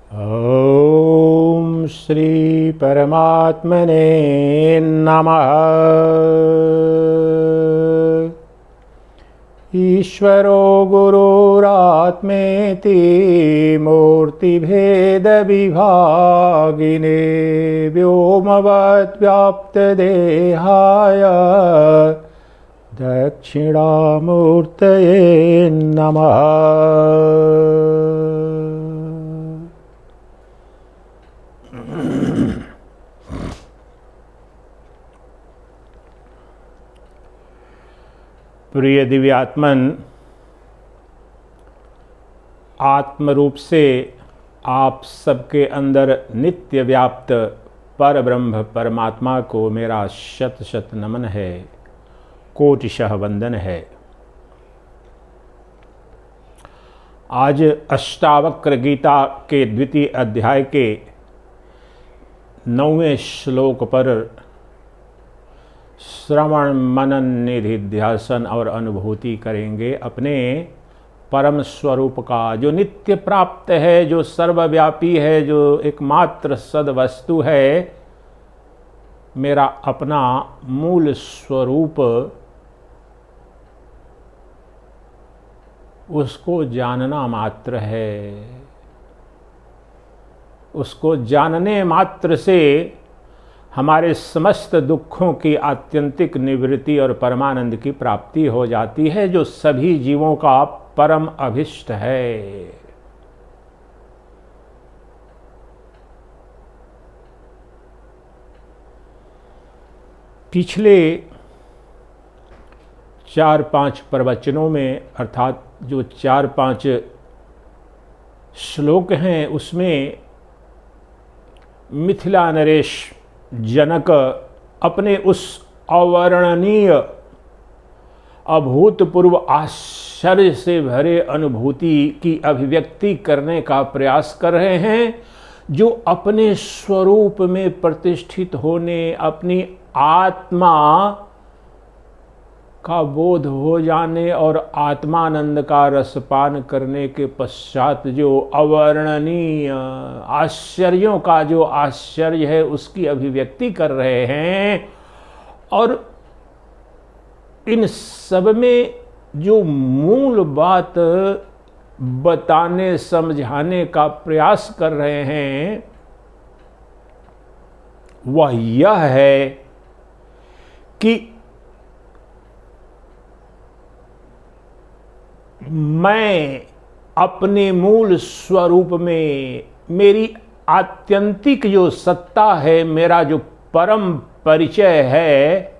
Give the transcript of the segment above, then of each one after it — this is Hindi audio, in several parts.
ॐ श्री परमात्मने नमः। ईश्वरो गुरुरात्मेति मूर्तिभेदविभागिने व्योमवद्व्याप्तदेहाय दक्षिणामूर्तये नमः। प्रिय दिव्यात्मन, आत्मरूप से आप सबके अंदर नित्य व्याप्त पर ब्रह्म परमात्मा को मेरा शत शत नमन है, कोटिशः वंदन है। आज अष्टावक्र गीता के द्वितीय अध्याय के 9वें श्लोक पर श्रवण मनन निधिध्यासन और अनुभूति करेंगे अपने परम स्वरूप का, जो नित्य प्राप्त है, जो सर्वव्यापी है, जो एकमात्र सद वस्तु है, मेरा अपना मूल स्वरूप। उसको जानना मात्र है। उसको जानने मात्र से हमारे समस्त दुखों की आत्यंतिक निवृत्ति और परमानंद की प्राप्ति हो जाती है, जो सभी जीवों का परम अभिष्ट है। पिछले 4-5 प्रवचनों में, अर्थात जो 4-5 श्लोक हैं, उसमें मिथिला नरेश जनक अपने उस अवर्णनीय अभूतपूर्व आश्चर्य से भरे अनुभूति की अभिव्यक्ति करने का प्रयास कर रहे हैं, जो अपने स्वरूप में प्रतिष्ठित होने, अपनी आत्मा का बोध हो जाने और आत्मानंद का रसपान करने के पश्चात जो अवर्णनीय आश्चर्यों का जो आश्चर्य है, उसकी अभिव्यक्ति कर रहे हैं। और इन सब में जो मूल बात बताने समझाने का प्रयास कर रहे हैं, वह यह है कि मैं अपने मूल स्वरूप में, मेरी आत्यंतिक जो सत्ता है, मेरा जो परम परिचय है,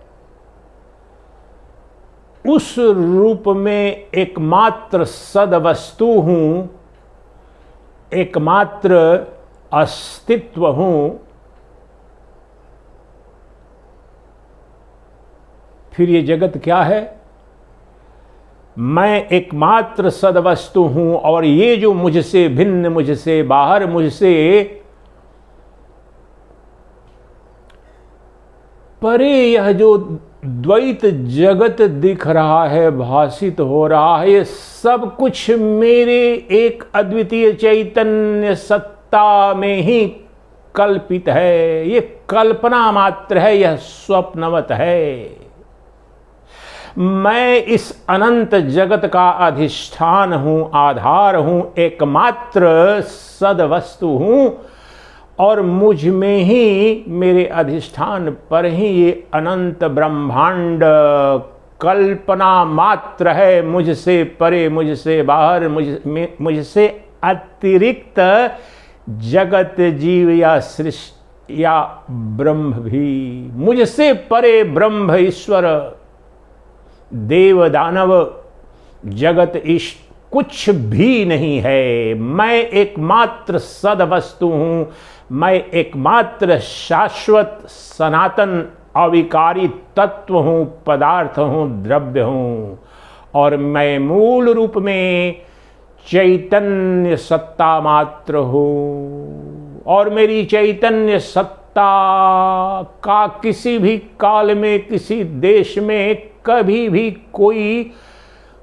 उस रूप में एकमात्र सद वस्तु हूं, एकमात्र अस्तित्व हूं। फिर ये जगत क्या है? मैं एकमात्र सदवस्तु हूं, और ये जो मुझसे भिन्न, मुझसे बाहर, मुझसे परे यह जो द्वैत जगत दिख रहा है, भासित हो रहा है, ये सब कुछ मेरे एक अद्वितीय चैतन्य सत्ता में ही कल्पित है। ये कल्पना मात्र है, यह स्वप्नवत है। मैं इस अनंत जगत का अधिष्ठान हूं, आधार हूं, एकमात्र सदवस्तु हूं, और मुझ में ही, मेरे अधिष्ठान पर ही ये अनंत ब्रह्मांड कल्पना मात्र है। मुझसे परे, मुझसे बाहर, मुझसे अतिरिक्त जगत, जीव या सृष्टि या ब्रह्म भी, मुझसे परे ब्रह्म, ईश्वर, देव, दानव, जगत, इष्ट कुछ भी नहीं है। मैं एकमात्र सदवस्तु हूं। मैं एकमात्र शाश्वत, सनातन, अविकारी तत्व हूं, पदार्थ हूं, द्रव्य हूं। और मैं मूल रूप में चैतन्य सत्ता मात्र हूं। और मेरी चैतन्य सत्ता का किसी भी काल में, किसी देश में कभी भी कोई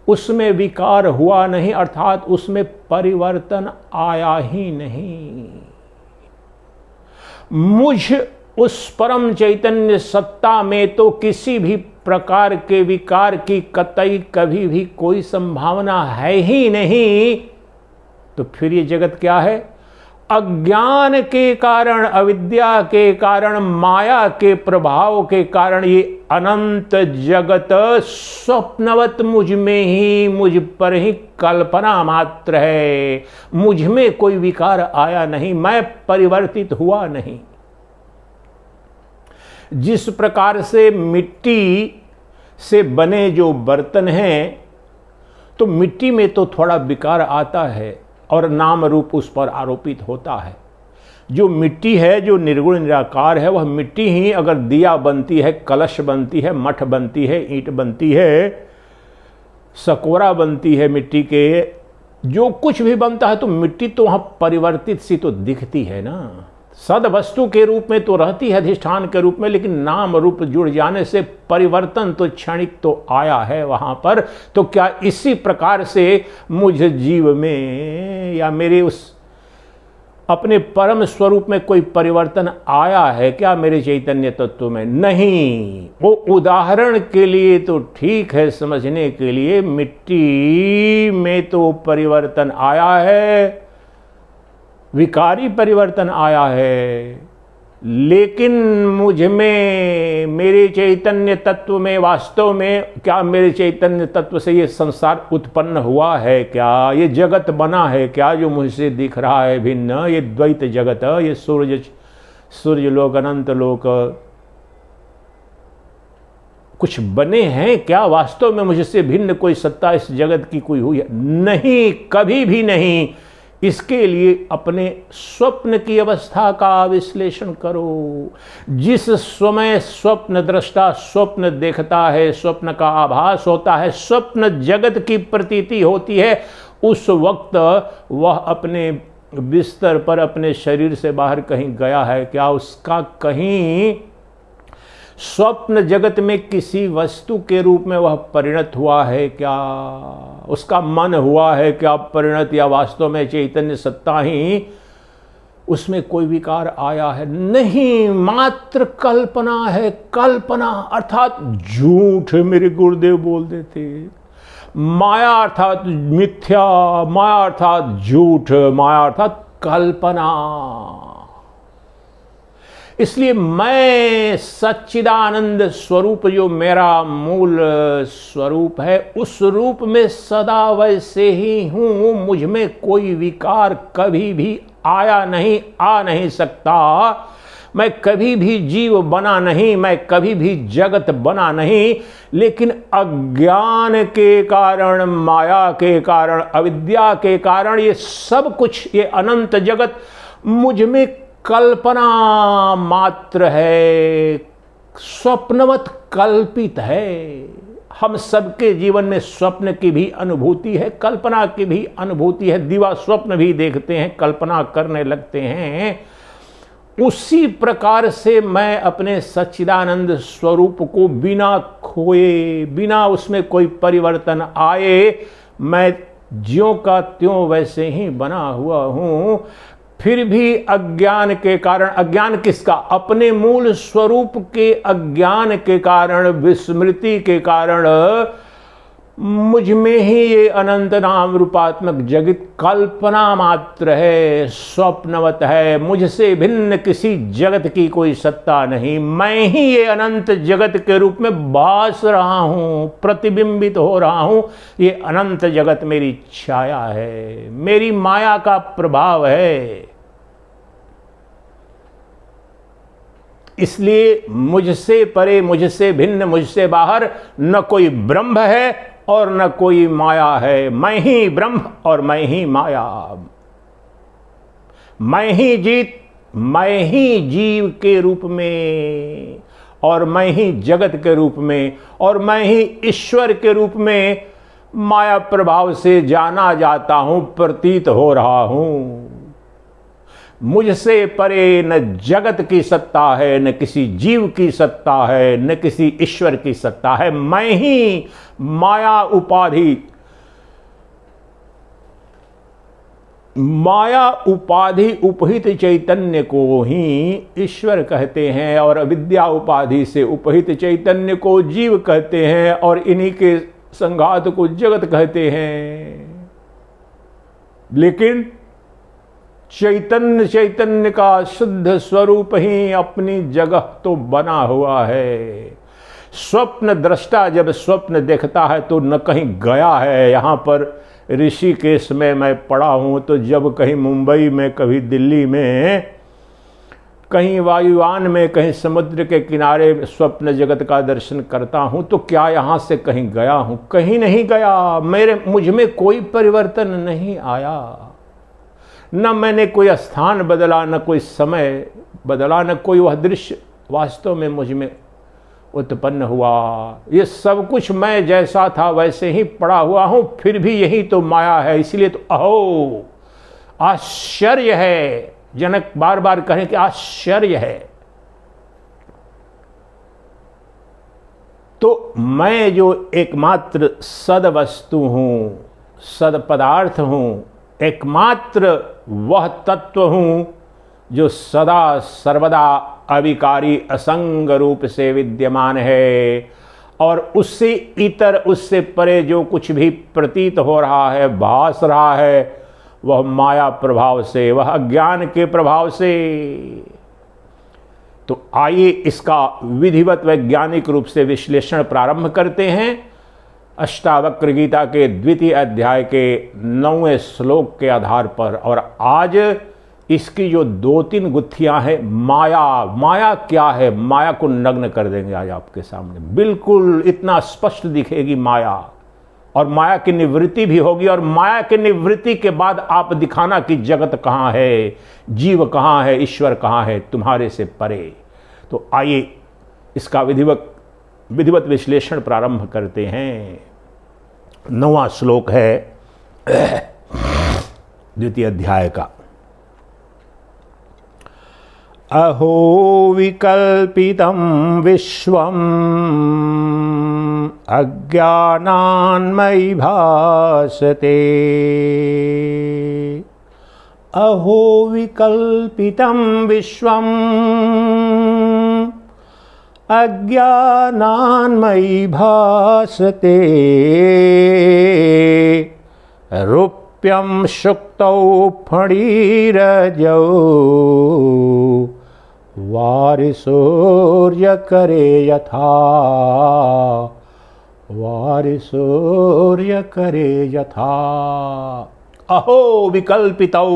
उसमें विकार हुआ नहीं, अर्थात उसमें परिवर्तन आया ही नहीं। मुझ उस परम चैतन्य सत्ता में तो किसी भी प्रकार के विकार की कतई कभी भी कोई संभावना है ही नहीं। तो फिर ये जगत क्या है? अज्ञान के कारण, अविद्या के कारण, माया के प्रभाव के कारण ये अनंत जगत स्वप्नवत मुझ में ही, मुझ पर ही कल्पना मात्र है। मुझ में कोई विकार आया नहीं, मैं परिवर्तित हुआ नहीं। जिस प्रकार से मिट्टी से बने जो बर्तन हैं, तो मिट्टी में तो थोड़ा विकार आता है और नाम रूप उस पर आरोपित होता है। जो मिट्टी है, जो निर्गुण निराकार है, वह मिट्टी ही अगर दिया बनती है, कलश बनती है, मठ बनती है, ईंट बनती है, सकोरा बनती है, मिट्टी के जो कुछ भी बनता है, तो मिट्टी तो वहाँ परिवर्तित सी तो दिखती है ना। सद वस्तु के रूप में तो रहती है, अधिष्ठान के रूप में, लेकिन नाम रूप जुड़ जाने से परिवर्तन तो क्षणिक तो आया है वहां पर। तो क्या इसी प्रकार से मुझ जीव में या मेरे उस अपने परम स्वरूप में कोई परिवर्तन आया है क्या? मेरे चैतन्य तत्व में नहीं। वो उदाहरण के लिए तो ठीक है, समझने के लिए, मिट्टी में तो परिवर्तन आया है, विकारी परिवर्तन आया है, लेकिन मुझ में, मेरे चैतन्य तत्व में, वास्तव में क्या मेरे चैतन्य तत्व से ये संसार उत्पन्न हुआ है क्या? ये जगत बना है क्या जो मुझसे दिख रहा है भिन्न? ये द्वैत जगत, ये सूर्य लोक, अनंत लोक कुछ बने हैं क्या? वास्तव में मुझसे भिन्न कोई सत्ता इस जगत की कोई हुई है? नहीं, कभी भी नहीं। इसके लिए अपने स्वप्न की अवस्था का विश्लेषण करो। जिस समय स्वप्न दृष्टा स्वप्न देखता है, स्वप्न का आभास होता है, स्वप्न जगत की प्रतीति होती है, उस वक्त वह अपने बिस्तर पर अपने शरीर से बाहर कहीं गया है क्या? उसका कहीं स्वप्न जगत में किसी वस्तु के रूप में वह परिणत हुआ है क्या? उसका मन हुआ है क्या परिणत, या वास्तव में चैतन्य सत्ता ही उसमें कोई विकार आया है? नहीं, मात्र कल्पना है। कल्पना अर्थात झूठ, मेरे गुरुदेव बोल देते। माया अर्थात मिथ्या, माया अर्थात झूठ, माया अर्थात कल्पना। इसलिए मैं सच्चिदानंद स्वरूप, जो मेरा मूल स्वरूप है, उस रूप में सदा वैसे ही हूं। मुझ में कोई विकार कभी भी आया नहीं, आ नहीं सकता। मैं कभी भी जीव बना नहीं, मैं कभी भी जगत बना नहीं, लेकिन अज्ञान के कारण, माया के कारण, अविद्या के कारण ये सब कुछ, ये अनंत जगत मुझ में कल्पना मात्र है, स्वप्नवत कल्पित है। हम सबके जीवन में स्वप्न की भी अनुभूति है, कल्पना की भी अनुभूति है। दिवा स्वप्न भी देखते हैं, कल्पना करने लगते हैं। उसी प्रकार से मैं अपने सच्चिदानंद स्वरूप को बिना खोए, बिना उसमें कोई परिवर्तन आए, मैं ज्यों का त्यों वैसे ही बना हुआ हूं। फिर भी अज्ञान के कारण, अज्ञान किसका? अपने मूल स्वरूप के अज्ञान के कारण, विस्मृति के कारण मुझ में ही ये अनंत नाम रूपात्मक जगत कल्पना मात्र है, स्वप्नवत है। मुझसे भिन्न किसी जगत की कोई सत्ता नहीं। मैं ही ये अनंत जगत के रूप में भास रहा हूं, प्रतिबिंबित हो रहा हूं। ये अनंत जगत मेरी छाया है, मेरी माया का प्रभाव है। इसलिए मुझसे परे, मुझसे भिन्न, मुझसे बाहर न कोई ब्रह्म है और न कोई माया है। मैं ही ब्रह्म और मैं ही माया। मैं ही मैं ही जीव के रूप में, और मैं ही जगत के रूप में, और मैं ही ईश्वर के रूप में माया प्रभाव से जाना जाता हूं, प्रतीत हो रहा हूं। मुझसे परे न जगत की सत्ता है, न किसी जीव की सत्ता है, न किसी ईश्वर की सत्ता है। मैं ही माया उपाधि माया उपाधि उपहित चैतन्य को ही ईश्वर कहते हैं और अविद्या उपाधि से उपहित चैतन्य को जीव कहते हैं और इन्हीं के संघात को जगत कहते हैं। लेकिन चैतन्य का शुद्ध स्वरूप ही अपनी जगह तो बना हुआ है। स्वप्न दृष्टा जब स्वप्न देखता है तो न कहीं गया है। यहाँ पर ऋषिकेश में मैं पढ़ा हूँ तो जब कहीं मुंबई में, कभी दिल्ली में, कहीं वायुयान में, कहीं समुद्र के किनारे स्वप्न जगत का दर्शन करता हूँ तो क्या यहाँ से कहीं गया हूँ? कहीं नहीं गया। मुझ में कोई परिवर्तन नहीं आया। न मैंने कोई स्थान बदला, न कोई समय बदला, न कोई वह दृश्य वास्तव में मुझ में उत्पन्न हुआ। ये सब कुछ मैं जैसा था वैसे ही पड़ा हुआ हूं, फिर भी यही तो माया है। इसलिए तो अहो आश्चर्य है। जनक बार बार कहें कि आश्चर्य है। तो मैं जो एकमात्र सद वस्तु हूं, सद पदार्थ हूं, एकमात्र वह तत्व हूं जो सदा सर्वदा अविकारी असंग रूप से विद्यमान है और उससे इतर, उससे परे जो कुछ भी प्रतीत हो रहा है, भास रहा है, वह माया प्रभाव से, वह अज्ञान के प्रभाव से। तो आइए इसका विधिवत वैज्ञानिक रूप से विश्लेषण प्रारंभ करते हैं अष्टावक्र गीता के द्वितीय अध्याय के 9वें श्लोक के आधार पर। और आज इसकी जो 2-3 गुत्थियां हैं, माया क्या है, माया को नग्न कर देंगे आज आपके सामने। बिल्कुल इतना स्पष्ट दिखेगी माया, और माया की निवृत्ति भी होगी। और माया की निवृत्ति के बाद आप दिखाना कि जगत कहाँ है, जीव कहाँ है, ईश्वर कहाँ है तुम्हारे से परे। तो आइए इसका विधिवत विश्लेषण प्रारंभ करते हैं। 9वां श्लोक है द्वितीय अध्याय का। अहो विकल्पितं विश्वम् अज्ञानान्मयि भासते। अहो विकल्पितं विश्वम् अज्ञानान्मयि भासते। रूप्यं शुक्तौ फणिरजौ वारिसूर्यकरे यथा। वारिसूर्यकरे यथा। अहो विकल्पितौ।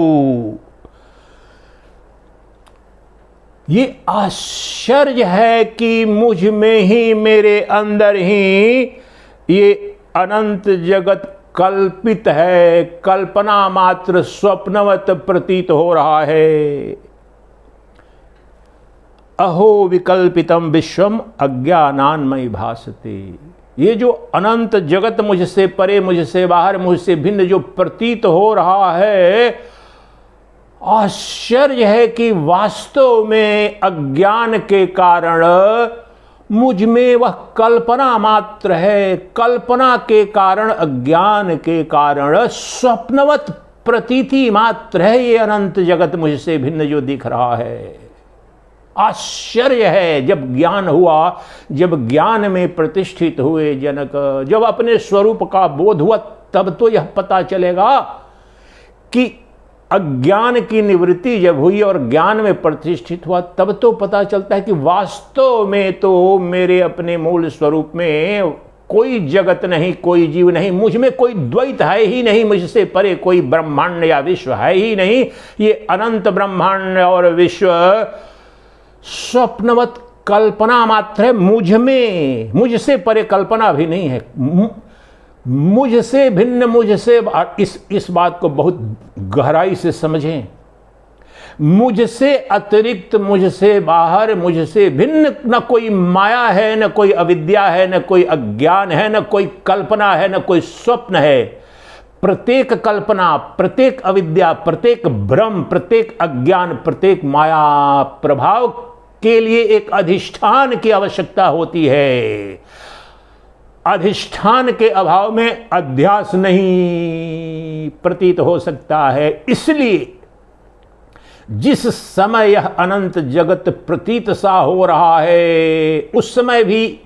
ये आश्चर्य है कि मुझ में ही, मेरे अंदर ही ये अनंत जगत कल्पित है, कल्पना मात्र, स्वप्नवत प्रतीत हो रहा है। अहो विकल्पितम विश्वम अज्ञानान्मयि भासते। ये जो अनंत जगत मुझसे परे, मुझसे बाहर, मुझसे भिन्न जो प्रतीत हो रहा है, आश्चर्य है कि वास्तव में अज्ञान के कारण मुझ में वह कल्पना मात्र है। कल्पना के कारण, अज्ञान के कारण स्वप्नवत प्रतीति मात्र है ये अनंत जगत मुझसे भिन्न जो दिख रहा है। आश्चर्य है। जब ज्ञान हुआ, जब ज्ञान में प्रतिष्ठित हुए जनक, जब अपने स्वरूप का बोध हुआ, तब तो यह पता चलेगा कि अज्ञान की निवृत्ति जब हुई और ज्ञान में प्रतिष्ठित हुआ, तब तो पता चलता है कि वास्तव में तो मेरे अपने मूल स्वरूप में कोई जगत नहीं, कोई जीव नहीं, मुझ में कोई द्वैत है ही नहीं, मुझसे परे कोई ब्रह्मांड या विश्व है ही नहीं। ये अनंत ब्रह्मांड और विश्व स्वप्नवत कल्पना मात्र है मुझ में। मुझसे परे कल्पना भी नहीं है। मुझसे भिन्न, मुझसे, इस बात को बहुत गहराई से समझें। मुझसे अतिरिक्त, मुझसे बाहर, मुझसे भिन्न न कोई माया है, न कोई अविद्या है, न कोई अज्ञान है, न कोई कल्पना है, न कोई स्वप्न है। प्रत्येक कल्पना, प्रत्येक अविद्या, प्रत्येक भ्रम, प्रत्येक अज्ञान, प्रत्येक माया प्रभाव के लिए एक अधिष्ठान की आवश्यकता होती है। अधिष्ठान के अभाव में अध्यास नहीं प्रतीत हो सकता है। इसलिए जिस समय यह अनंत जगत प्रतीत सा हो रहा है, उस समय भी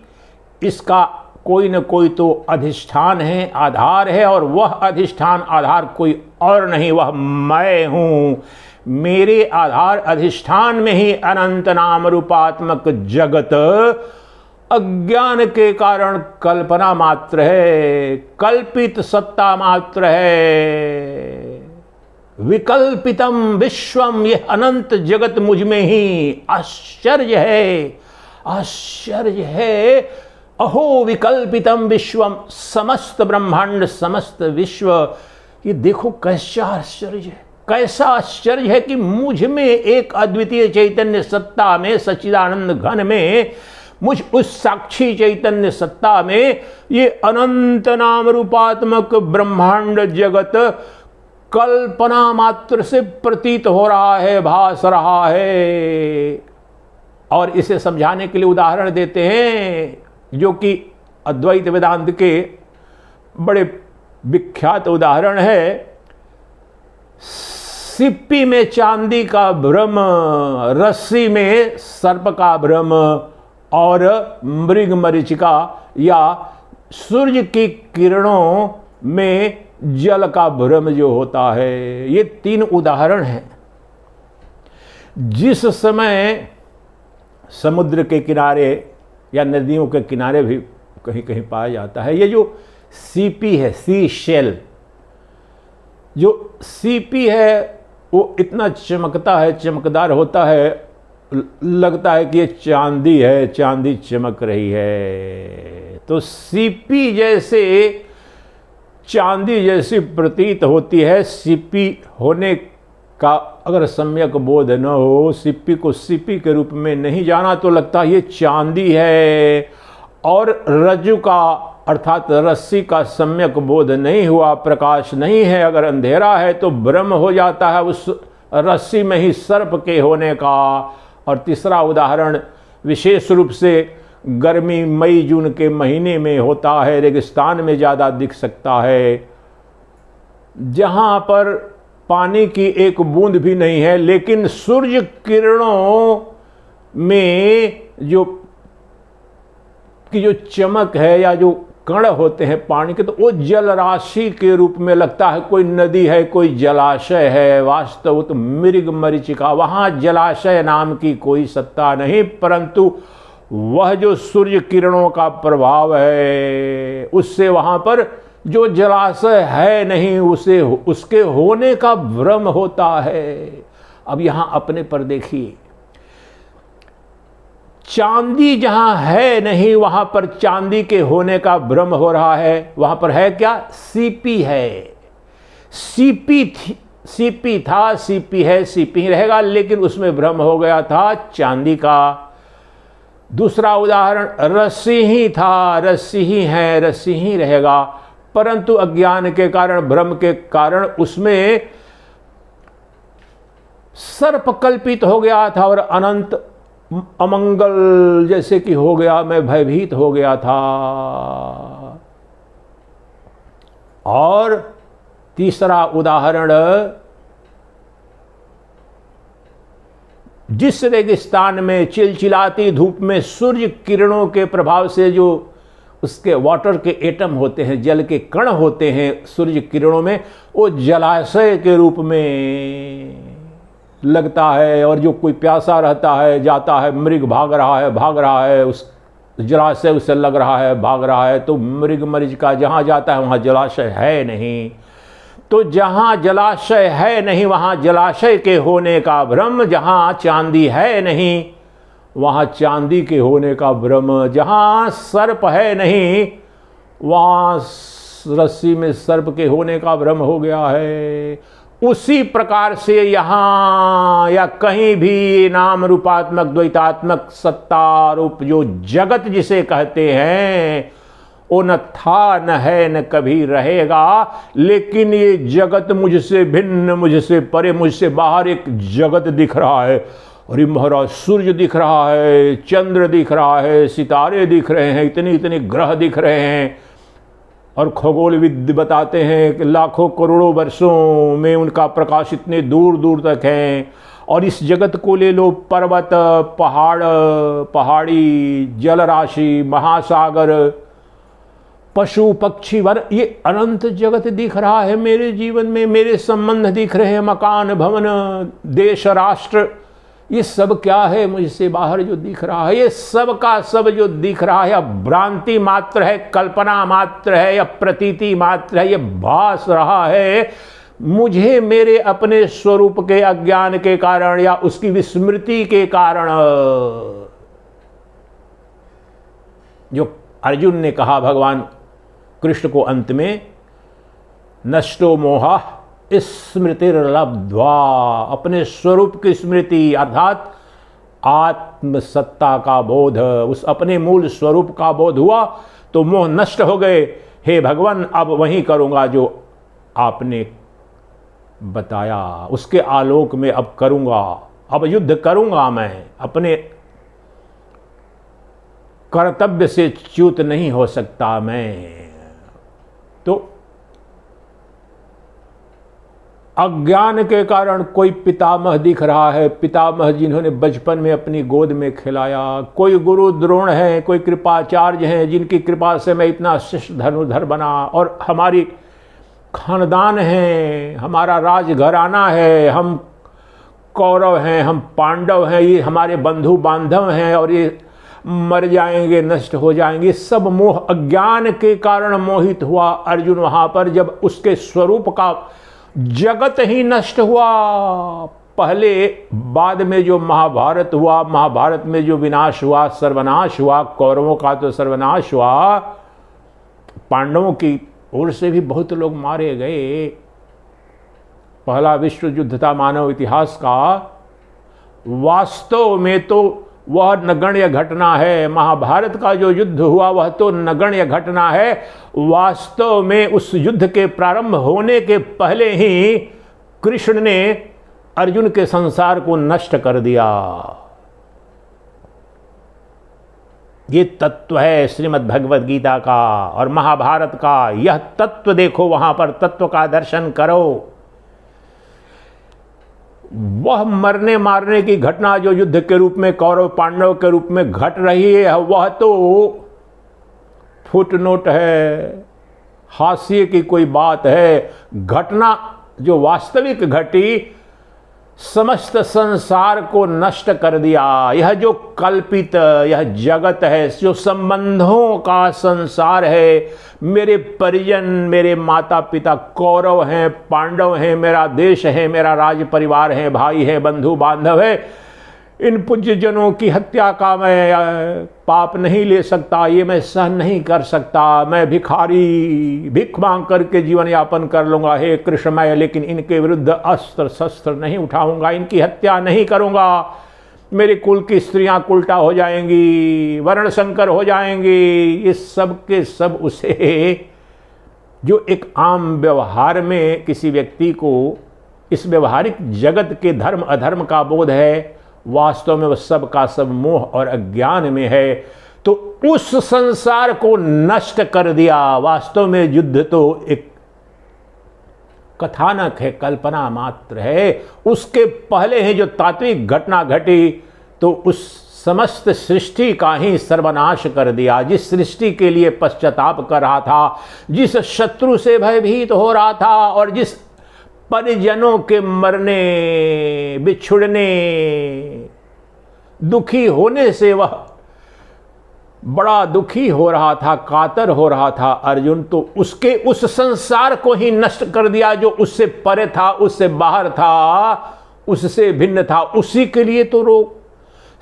इसका कोई न कोई तो अधिष्ठान है, आधार है, और वह अधिष्ठान आधार कोई और नहीं, वह मैं हूं। मेरे आधार अधिष्ठान में ही अनंत नाम रूपात्मक जगत अज्ञान के कारण कल्पना मात्र है, कल्पित सत्ता मात्र है। विकल्पितम विश्वम, यह अनंत जगत मुझ में ही आश्चर्य है, आश्चर्य है। अहो विकल्पितम विश्वम, समस्त ब्रह्मांड समस्त विश्व, ये देखो कैसा आश्चर्य है, कैसा आश्चर्य है कि मुझ में एक अद्वितीय चैतन्य सत्ता में, सच्चिदानंद घन में, मुझ उस साक्षी चैतन्य सत्ता में ये अनंत नाम रूपात्मक ब्रह्मांड जगत कल्पना मात्र से प्रतीत हो रहा है, भास रहा है। और इसे समझाने के लिए उदाहरण देते हैं जो कि अद्वैत वेदांत के बड़े विख्यात उदाहरण है। सिप्पी में चांदी का भ्रम, रस्सी में सर्प का भ्रम, और मृग मरीचिका या सूर्य की किरणों में जल का भ्रम जो होता है, ये तीन उदाहरण हैं। जिस समय समुद्र के किनारे या नदियों के किनारे भी कहीं कहीं पाया जाता है, ये जो सीपी है, सी शेल, जो सीपी है वो इतना चमकता है, चमकदार होता है, लगता है कि ये चांदी है, चांदी चमक रही है। तो सीपी जैसे चांदी जैसी प्रतीत होती है। सिप्पी होने का अगर सम्यक बोध न हो, सिप्पी को सिप्पी के रूप में नहीं जाना, तो लगता है ये चांदी है। और रज्जु का अर्थात रस्सी का सम्यक बोध नहीं हुआ, प्रकाश नहीं है, अगर अंधेरा है तो भ्रम हो जाता है उस रस्सी में ही सर्प के होने का। और तीसरा उदाहरण विशेष रूप से गर्मी मई जून के महीने में होता है, रेगिस्तान में ज़्यादा दिख सकता है, जहाँ पर पानी की एक बूंद भी नहीं है, लेकिन सूर्य किरणों में जो चमक है या जो कण होते हैं पानी के, तो वो जल राशि के रूप में लगता है कोई नदी है, कोई जलाशय है। वास्तव तो मृग मरीचिका, वहाँ जलाशय नाम की कोई सत्ता नहीं, परंतु वह जो सूर्य किरणों का प्रभाव है, उससे वहाँ पर जो जलाशय है नहीं, उसे उसके होने का भ्रम होता है। अब यहाँ अपने पर देखिए, चांदी जहां है नहीं, वहां पर चांदी के होने का भ्रम हो रहा है। वहां पर है क्या? सीपी है। सीपी था, सीपी है, सीपी रहेगा, लेकिन उसमें भ्रम हो गया था चांदी का। दूसरा उदाहरण, रस्सी ही था, रस्सी ही है, रस्सी ही रहेगा, परंतु अज्ञान के कारण, भ्रम के कारण उसमें सर्प कल्पित हो गया था और अनंत अमंगल जैसे कि हो गया, मैं भयभीत हो गया था। और तीसरा उदाहरण, जिस रेगिस्तान में चिलचिलाती धूप में सूर्य किरणों के प्रभाव से जो उसके वाटर के एटम होते हैं, जल के कण होते हैं सूर्य किरणों में, वो जलाशय के रूप में लगता है। और जो कोई प्यासा रहता है, जाता है, मृग भाग रहा है, उस जलाशय उसे लग रहा है, भाग रहा है, तो मृग मरीचिका जहाँ जाता है वहाँ जलाशय है नहीं। तो जहाँ जलाशय है नहीं, वहाँ जलाशय के होने का भ्रम, जहाँ चांदी है नहीं, वहाँ चांदी के होने का भ्रम, जहाँ सर्प है नहीं, वहाँ रस्सी में सर्प के होने का भ्रम हो गया है। उसी प्रकार से यहाँ या कहीं भी नाम रूपात्मक द्वैतात्मक सत्ता रूप जो जगत जिसे कहते हैं, वो न था, न है, न कभी रहेगा। लेकिन ये जगत मुझसे भिन्न, मुझसे परे, मुझसे बाहर एक जगत दिख रहा है, अरे महाराज, सूर्य दिख रहा है, चंद्र दिख रहा है, सितारे दिख रहे हैं, इतने इतने ग्रह दिख रहे हैं, और खगोलविद बताते हैं कि लाखों करोड़ों वर्षों में उनका प्रकाश इतने दूर दूर तक है। और इस जगत को ले लो, पर्वत, पहाड़, पहाड़ी, जलराशि, महासागर, पशु पक्षी, वन, ये अनंत जगत दिख रहा है मेरे जीवन में, मेरे संबंध दिख रहे हैं, मकान, भवन, देश, राष्ट्र, ये सब क्या है मुझसे बाहर जो दिख रहा है? ये सब का सब जो दिख रहा है अब भ्रांति मात्र है, कल्पना मात्र है, या प्रतीति मात्र है, ये भास रहा है मुझे मेरे अपने स्वरूप के अज्ञान के कारण या उसकी विस्मृति के कारण। जो अर्जुन ने कहा भगवान कृष्ण को अंत में, नष्टो मोहा स्मृतिर्लब्ध्वा, अपने स्वरूप की स्मृति अर्थात आत्मसत्ता का बोध, उस अपने मूल स्वरूप का बोध हुआ तो मोह नष्ट हो गए। हे भगवान, अब वही करूंगा जो आपने बताया, उसके आलोक में अब करूंगा, अब युद्ध करूंगा, मैं अपने कर्तव्य से च्युत नहीं हो सकता मैं। तो अज्ञान के कारण कोई पितामह दिख रहा है, पितामह जिन्होंने बचपन में अपनी गोद में खिलाया, कोई गुरु द्रोण है, कोई कृपाचार्य हैं जिनकी कृपा से मैं इतना शिष्ट धनुर्धर बना, और हमारी खानदान है, हमारा राजघराना है, हम कौरव हैं, हम पांडव हैं, ये हमारे बंधु बांधव हैं, और ये मर जाएंगे, नष्ट हो जाएंगे। सब मोह अज्ञान के कारण मोहित हुआ अर्जुन वहां पर, जब उसके स्वरूप का जगत ही नष्ट हुआ। पहले बाद में जो महाभारत हुआ, महाभारत में जो विनाश हुआ, सर्वनाश हुआ, कौरवों का तो सर्वनाश हुआ, पांडवों की ओर से भी बहुत लोग मारे गए। पहला विश्व युद्ध था मानव इतिहास का, वास्तव में तो वह नगण्य घटना है। महाभारत का जो युद्ध हुआ वह तो नगण्य घटना है। वास्तव में उस युद्ध के प्रारंभ होने के पहले ही कृष्ण ने अर्जुन के संसार को नष्ट कर दिया। ये तत्व है श्रीमद् भगवद गीता का और महाभारत का। यह तत्व देखो, वहां पर तत्व का दर्शन करो। वह मरने मारने की घटना जो युद्ध के रूप में कौरव पांडव के रूप में घट रही है, वह तो फुटनोट है, हास्य की कोई बात है। घटना जो वास्तविक घटी समस्त संसार को नष्ट कर दिया। यह जो कल्पित यह जगत है, जो संबंधों का संसार है, मेरे परिजन, मेरे माता पिता कौरव हैं, पांडव हैं, मेरा देश है, मेरा राज परिवार है, भाई है, बंधु बांधव है, इन पूज्य जनों की हत्या का मैं पाप नहीं ले सकता, ये मैं सहन नहीं कर सकता। मैं भिखारी भिख मांग करके जीवन यापन कर लूंगा हे कृष्ण, मैं लेकिन इनके विरुद्ध अस्त्र शस्त्र नहीं उठाऊंगा, इनकी हत्या नहीं करूंगा। मेरे कुल की स्त्रियां उल्टा हो जाएंगी, वर्ण संकर हो जाएंगी। ये सब के सब उसे जो एक आम व्यवहार में किसी व्यक्ति को इस व्यवहारिक जगत के धर्म अधर्म का बोध है, वास्तव में वह सब का सब मोह और अज्ञान में है। तो उस संसार को नष्ट कर दिया। वास्तव में युद्ध तो एक कथानक है, कल्पना मात्र है। उसके पहले ही जो तात्विक घटना घटी तो उस समस्त सृष्टि का ही सर्वनाश कर दिया। जिस सृष्टि के लिए पश्चाताप कर रहा था, जिस शत्रु से भयभीत हो रहा था और जिस परिजनों के मरने बिछुड़ने दुखी होने से वह बड़ा दुखी हो रहा था, कातर हो रहा था अर्जुन, तो उसके उस संसार को ही नष्ट कर दिया जो उससे परे था, उससे बाहर था, उससे भिन्न था। उसी के लिए तो रोग,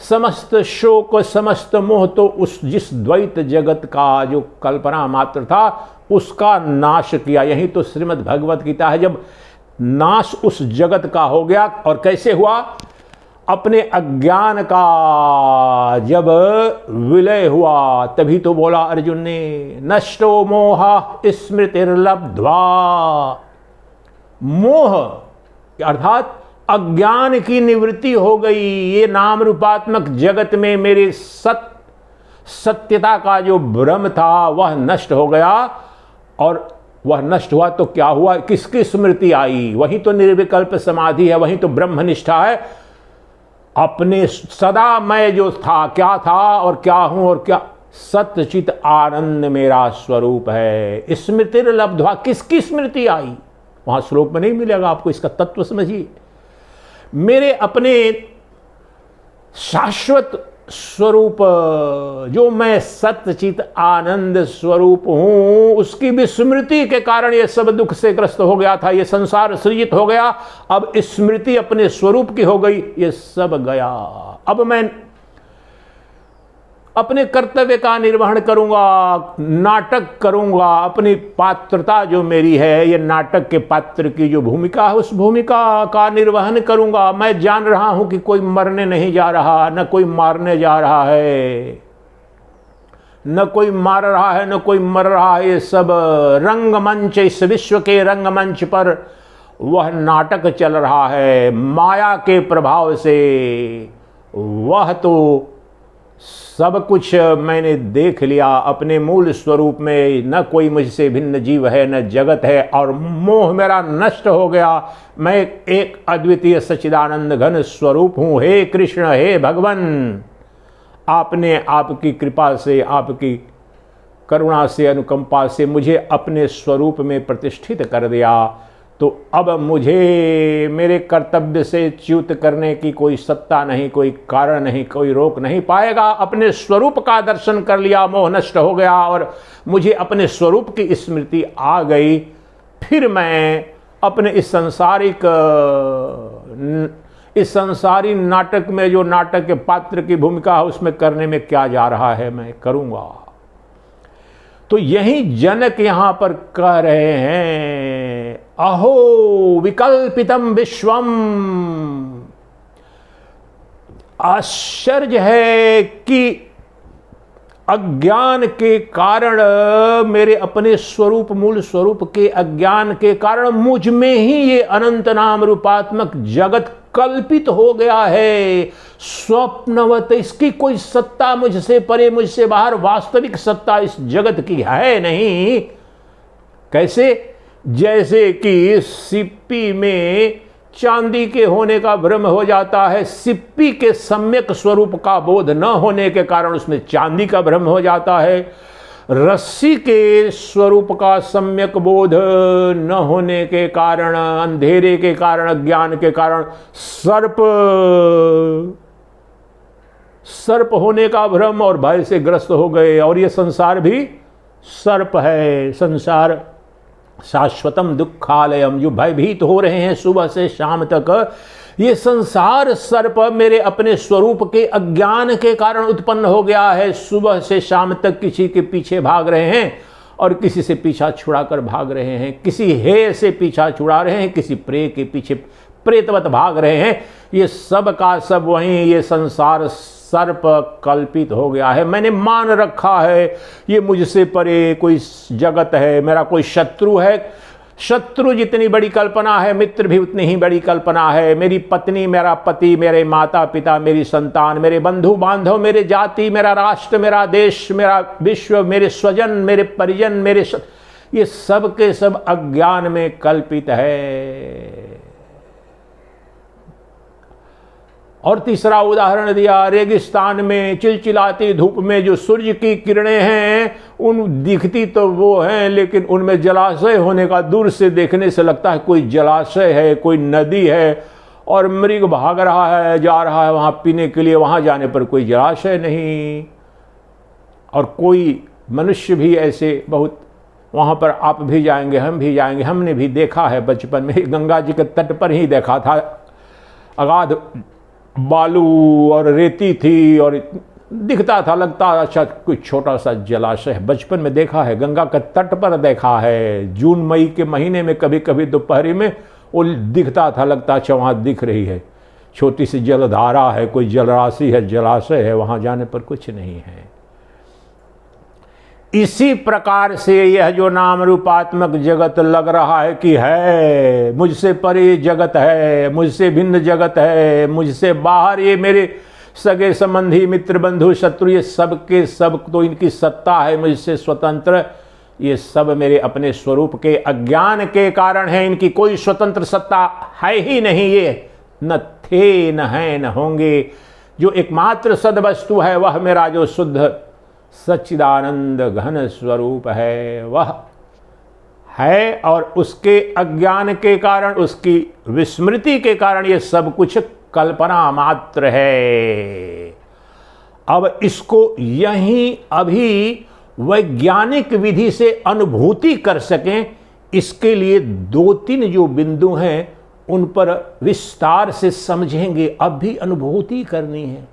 समस्त शोक, समस्त मोह तो उस जिस द्वैत जगत का जो कल्पना मात्र था उसका नाश किया। यही तो श्रीमद् भगवत गीता है। जब नाश उस जगत का हो गया, और कैसे हुआ? अपने अज्ञान का जब विलय हुआ, तभी तो बोला अर्जुन ने, नष्टो मोह स्मृतिर्लब्ध्वा। मोह अर्थात अज्ञान की निवृत्ति हो गई। ये नाम रूपात्मक जगत में मेरे सत्यता का जो भ्रम था वह नष्ट हो गया। और वह नष्ट हुआ तो क्या हुआ, किसकी स्मृति आई? वही तो निर्विकल्प समाधि है, वही तो ब्रह्मनिष्ठा है। अपने सदा मैं जो था, क्या था और क्या हूं और क्या, सतचित आनंद मेरा स्वरूप है। स्मृति लब्ध्वा, किसकी स्मृति आई? वहां श्लोक में नहीं मिलेगा आपको, इसका तत्व समझिए। मेरे अपने शाश्वत स्वरूप जो मैं सतचित आनंद स्वरूप हूं, उसकी विस्मृति के कारण ये सब दुख से ग्रस्त हो गया था। ये संसार सृजित हो गया। अब स्मृति अपने स्वरूप की हो गई, ये सब गया। अब मैं अपने कर्तव्य का निर्वहन करूंगा, नाटक करूंगा। अपनी पात्रता जो मेरी है, ये नाटक के पात्र की जो भूमिका है, उस भूमिका का निर्वहन करूंगा। मैं जान रहा हूं कि कोई मरने नहीं जा रहा, न कोई मारने जा रहा है, न कोई मार रहा है, न कोई मर रहा है। ये सब रंगमंच, इस विश्व के रंगमंच पर वह नाटक चल रहा है माया के प्रभाव से। वह तो सब कुछ मैंने देख लिया अपने मूल स्वरूप में। न कोई मुझसे भिन्न जीव है, न जगत है, और मोह मेरा नष्ट हो गया। मैं एक अद्वितीय सच्चिदानंद घन स्वरूप हूं। हे कृष्ण, हे भगवान, आपने आपकी कृपा से, आपकी करुणा से, अनुकंपा से मुझे अपने स्वरूप में प्रतिष्ठित कर दिया। तो अब मुझे मेरे कर्तव्य से च्युत करने की कोई सत्ता नहीं, कोई कारण नहीं, कोई रोक नहीं पाएगा। अपने स्वरूप का दर्शन कर लिया, मोह नष्ट हो गया और मुझे अपने स्वरूप की स्मृति आ गई। फिर मैं अपने इस संसारी नाटक में, जो नाटक के पात्र की भूमिका है, उसमें करने में क्या जा रहा है, मैं करूंगा। तो यही जनक यहां पर कह रहे हैं, अहो विकल्पितम विश्वम। आश्चर्य है कि अज्ञान के कारण, मेरे अपने स्वरूप, मूल स्वरूप के अज्ञान के कारण मुझ में ही ये अनंत नाम रूपात्मक जगत कल्पित हो गया है। स्वप्नवत, इसकी कोई सत्ता मुझसे परे, मुझसे बाहर वास्तविक सत्ता इस जगत की है नहीं। कैसे? जैसे कि सिप्पी में चांदी के होने का भ्रम हो जाता है, सिप्पी के सम्यक स्वरूप का बोध न होने के कारण उसमें चांदी का भ्रम हो जाता है। रस्सी के स्वरूप का सम्यक बोध न होने के कारण, अंधेरे के कारण, अज्ञान के कारण सर्प होने का भ्रम और भय से ग्रस्त हो गए। और ये संसार भी सर्प है। संसार शाश्वतम दुखालयम, जो भयभीत हो रहे हैं सुबह से शाम तक, ये संसार सर्प मेरे अपने स्वरूप के अज्ञान के कारण उत्पन्न हो गया है। सुबह से शाम तक किसी के पीछे भाग रहे हैं और किसी से पीछा छुड़ाकर भाग रहे हैं, किसी हे से पीछा छुड़ा रहे हैं, किसी प्रे के पीछे प्रेतवत भाग रहे हैं। ये सब का सब वहीं ये संसार सर्प कल्पित हो गया है। मैंने मान रखा है ये मुझसे परे कोई जगत है, मेरा कोई शत्रु है। शत्रु जितनी बड़ी कल्पना है, मित्र भी उतनी ही बड़ी कल्पना है। मेरी पत्नी, मेरा पति, मेरे माता पिता, मेरी संतान, मेरे बंधु बांधव, मेरे जाति, मेरा राष्ट्र, मेरा देश, मेरा विश्व, मेरे स्वजन, मेरे परिजन, ये सब के सब अज्ञान में कल्पित है। और तीसरा उदाहरण दिया, रेगिस्तान में चिलचिलाती धूप में जो सूर्य की किरणें हैं, उन दिखती तो वो हैं, लेकिन उनमें जलाशय होने का दूर से देखने से लगता है कोई जलाशय है, कोई नदी है, और मृग भाग रहा है, जा रहा है वहाँ पीने के लिए। वहाँ जाने पर कोई जलाशय नहीं, और कोई मनुष्य भी ऐसे बहुत, वहाँ पर आप भी जाएंगे, हम भी जाएंगे। हमने भी देखा है बचपन में, गंगा जी के तट पर ही देखा था। अगाध बालू और रेती थी और दिखता था, लगता अच्छा कोई छोटा सा जलाशय है। बचपन में देखा है, गंगा के तट पर देखा है। जून मई के महीने में कभी कभी दोपहरी में वो दिखता था, लगता अच्छा वहाँ दिख रही है छोटी सी जलधारा है, कोई जलराशि है, जलाशय है। वहाँ जाने पर कुछ नहीं है। इसी प्रकार से यह जो नाम रूपात्मक जगत लग रहा है कि है, मुझसे परे जगत है, मुझसे भिन्न जगत है, मुझसे बाहर ये मेरे सगे संबंधी मित्र बंधु शत्रु ये सब के सब तो इनकी सत्ता है मुझसे स्वतंत्र, ये सब मेरे अपने स्वरूप के अज्ञान के कारण है। इनकी कोई स्वतंत्र सत्ता है ही नहीं, ये न थे न हैं न होंगे। जो एकमात्र सद वस्तु है वह मेरा जो शुद्ध सच्चिदानंद घन स्वरूप है वह है, और उसके अज्ञान के कारण, उसकी विस्मृति के कारण ये सब कुछ कल्पना मात्र है। अब इसको यहीं अभी वैज्ञानिक विधि से अनुभूति कर सकें, इसके लिए 2-3 जो बिंदु हैं उन पर विस्तार से समझेंगे। अब भी अनुभूति करनी है।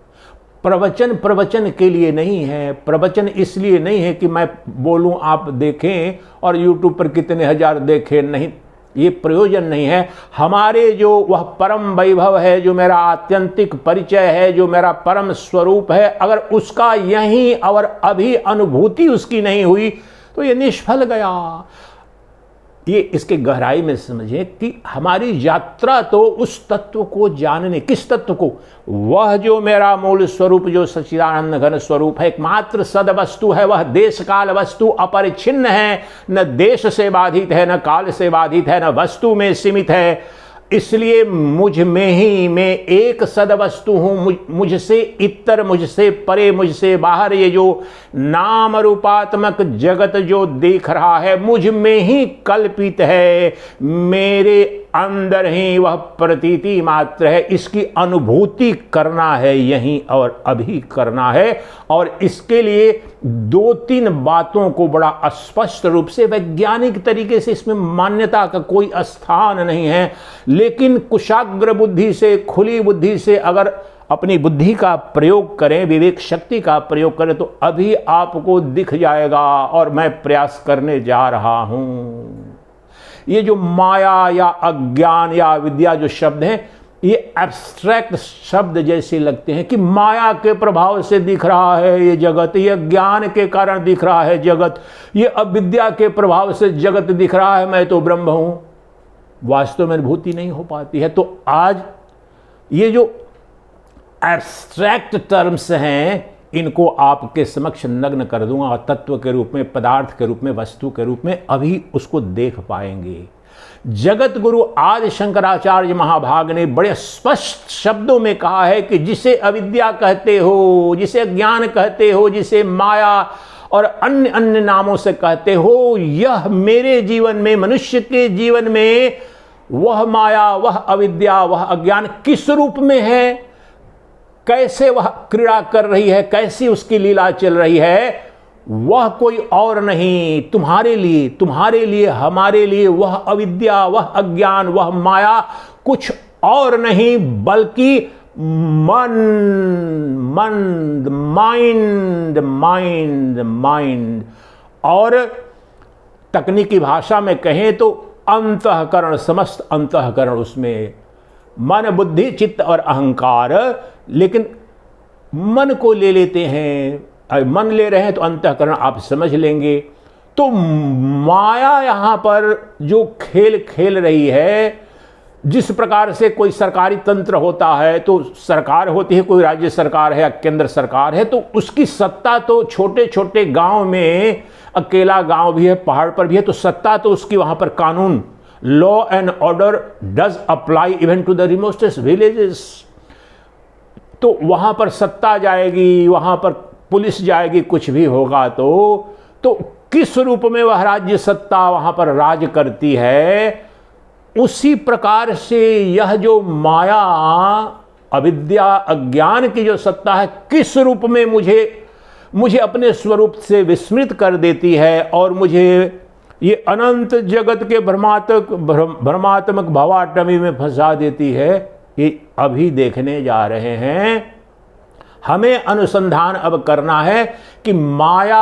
प्रवचन के लिए नहीं है, प्रवचन इसलिए नहीं है कि मैं बोलूं आप देखें और यूट्यूब पर कितने हजार देखें, नहीं, ये प्रयोजन नहीं है। हमारे जो वह परम वैभव है, जो मेरा आत्यंतिक परिचय है, जो मेरा परम स्वरूप है, अगर उसका यहीं और अभी अनुभूति उसकी नहीं हुई तो ये निष्फल गया। ये इसके गहराई में समझें कि हमारी यात्रा तो उस तत्व को जानने, किस तत्व को, वह जो मेरा मूल स्वरूप जो सच्चिदानंद घन स्वरूप है, एकमात्र सद वस्तु है, वह देश काल वस्तु अपरिच्छिन्न है, न देश से बाधित है, न काल से बाधित है, न वस्तु में सीमित है। इसलिए मुझ में ही मैं एक सद वस्तु हूं, मुझसे इतर, मुझसे परे, मुझसे बाहर ये जो नाम रूपात्मक जगत जो देख रहा है मुझ में ही कल्पित है, मेरे अंदर ही वह प्रतीति मात्र है। इसकी अनुभूति करना है, यहीं और अभी करना है। और इसके लिए 2-3 बातों को बड़ा स्पष्ट रूप से वैज्ञानिक तरीके से, इसमें मान्यता का कोई स्थान नहीं है, लेकिन कुशाग्र बुद्धि से, खुली बुद्धि से अगर अपनी बुद्धि का प्रयोग करें, विवेक शक्ति का प्रयोग करें, तो अभी आपको दिख जाएगा। और मैं प्रयास करने जा रहा हूं। ये जो माया या अज्ञान या विद्या जो शब्द हैं, ये एब्स्ट्रैक्ट शब्द जैसे लगते हैं कि माया के प्रभाव से दिख रहा है ये जगत, ये ज्ञान के कारण दिख रहा है जगत, ये अविद्या के प्रभाव से जगत दिख रहा है, मैं तो ब्रह्म हूं। वास्तव में अनुभूति नहीं हो पाती है। तो आज ये जो एब्स्ट्रैक्ट टर्म्स हैं इनको आपके समक्ष नग्न कर दूंगा, और तत्व के रूप में, पदार्थ के रूप में, वस्तु के रूप में अभी उसको देख पाएंगे। जगत गुरु आदि शंकराचार्य महाभाग ने बड़े स्पष्ट शब्दों में कहा है कि जिसे अविद्या कहते हो, जिसे ज्ञान कहते हो, जिसे माया और अन्य अन्य नामों से कहते हो, यह मेरे जीवन में, मनुष्य के जीवन में वह माया, वह अविद्या, वह अज्ञान किस रूप में है, कैसे वह क्रीड़ा कर रही है, कैसी उसकी लीला चल रही है, वह कोई और नहीं, तुम्हारे लिए, हमारे लिए वह अविद्या, वह अज्ञान, वह माया कुछ और नहीं बल्कि माइंड। और तकनीकी भाषा में कहें तो अंतःकरण, समस्त अंतःकरण उसमें, मन, बुद्धि, चित्त और अहंकार। लेकिन मन को ले लेते हैं, मन ले रहे हैं तो अंतःकरण आप समझ लेंगे। तो माया यहां पर जो खेल खेल रही है, जिस प्रकार से कोई सरकारी तंत्र होता है, तो सरकार होती है, कोई राज्य सरकार है या केंद्र सरकार है, तो उसकी सत्ता तो छोटे छोटे गांव में, अकेला गांव भी है, पहाड़ पर भी है, तो सत्ता तो उसकी वहां पर कानून, law and order does apply even to the remotest villages. तो वहां पर सत्ता जाएगी, वहां पर पुलिस जाएगी, कुछ भी होगा तो किस रूप में वह राज्य सत्ता वहां पर राज करती है, उसी प्रकार से यह जो माया, अविद्या, अज्ञान की जो सत्ता है, किस रूप में मुझे अपने स्वरूप से विस्मृत कर देती है और मुझे ये अनंत जगत के भ्रमात्मक भवाटमी में फंसा देती है, ये अभी देखने जा रहे हैं। हमें अनुसंधान अब करना है कि माया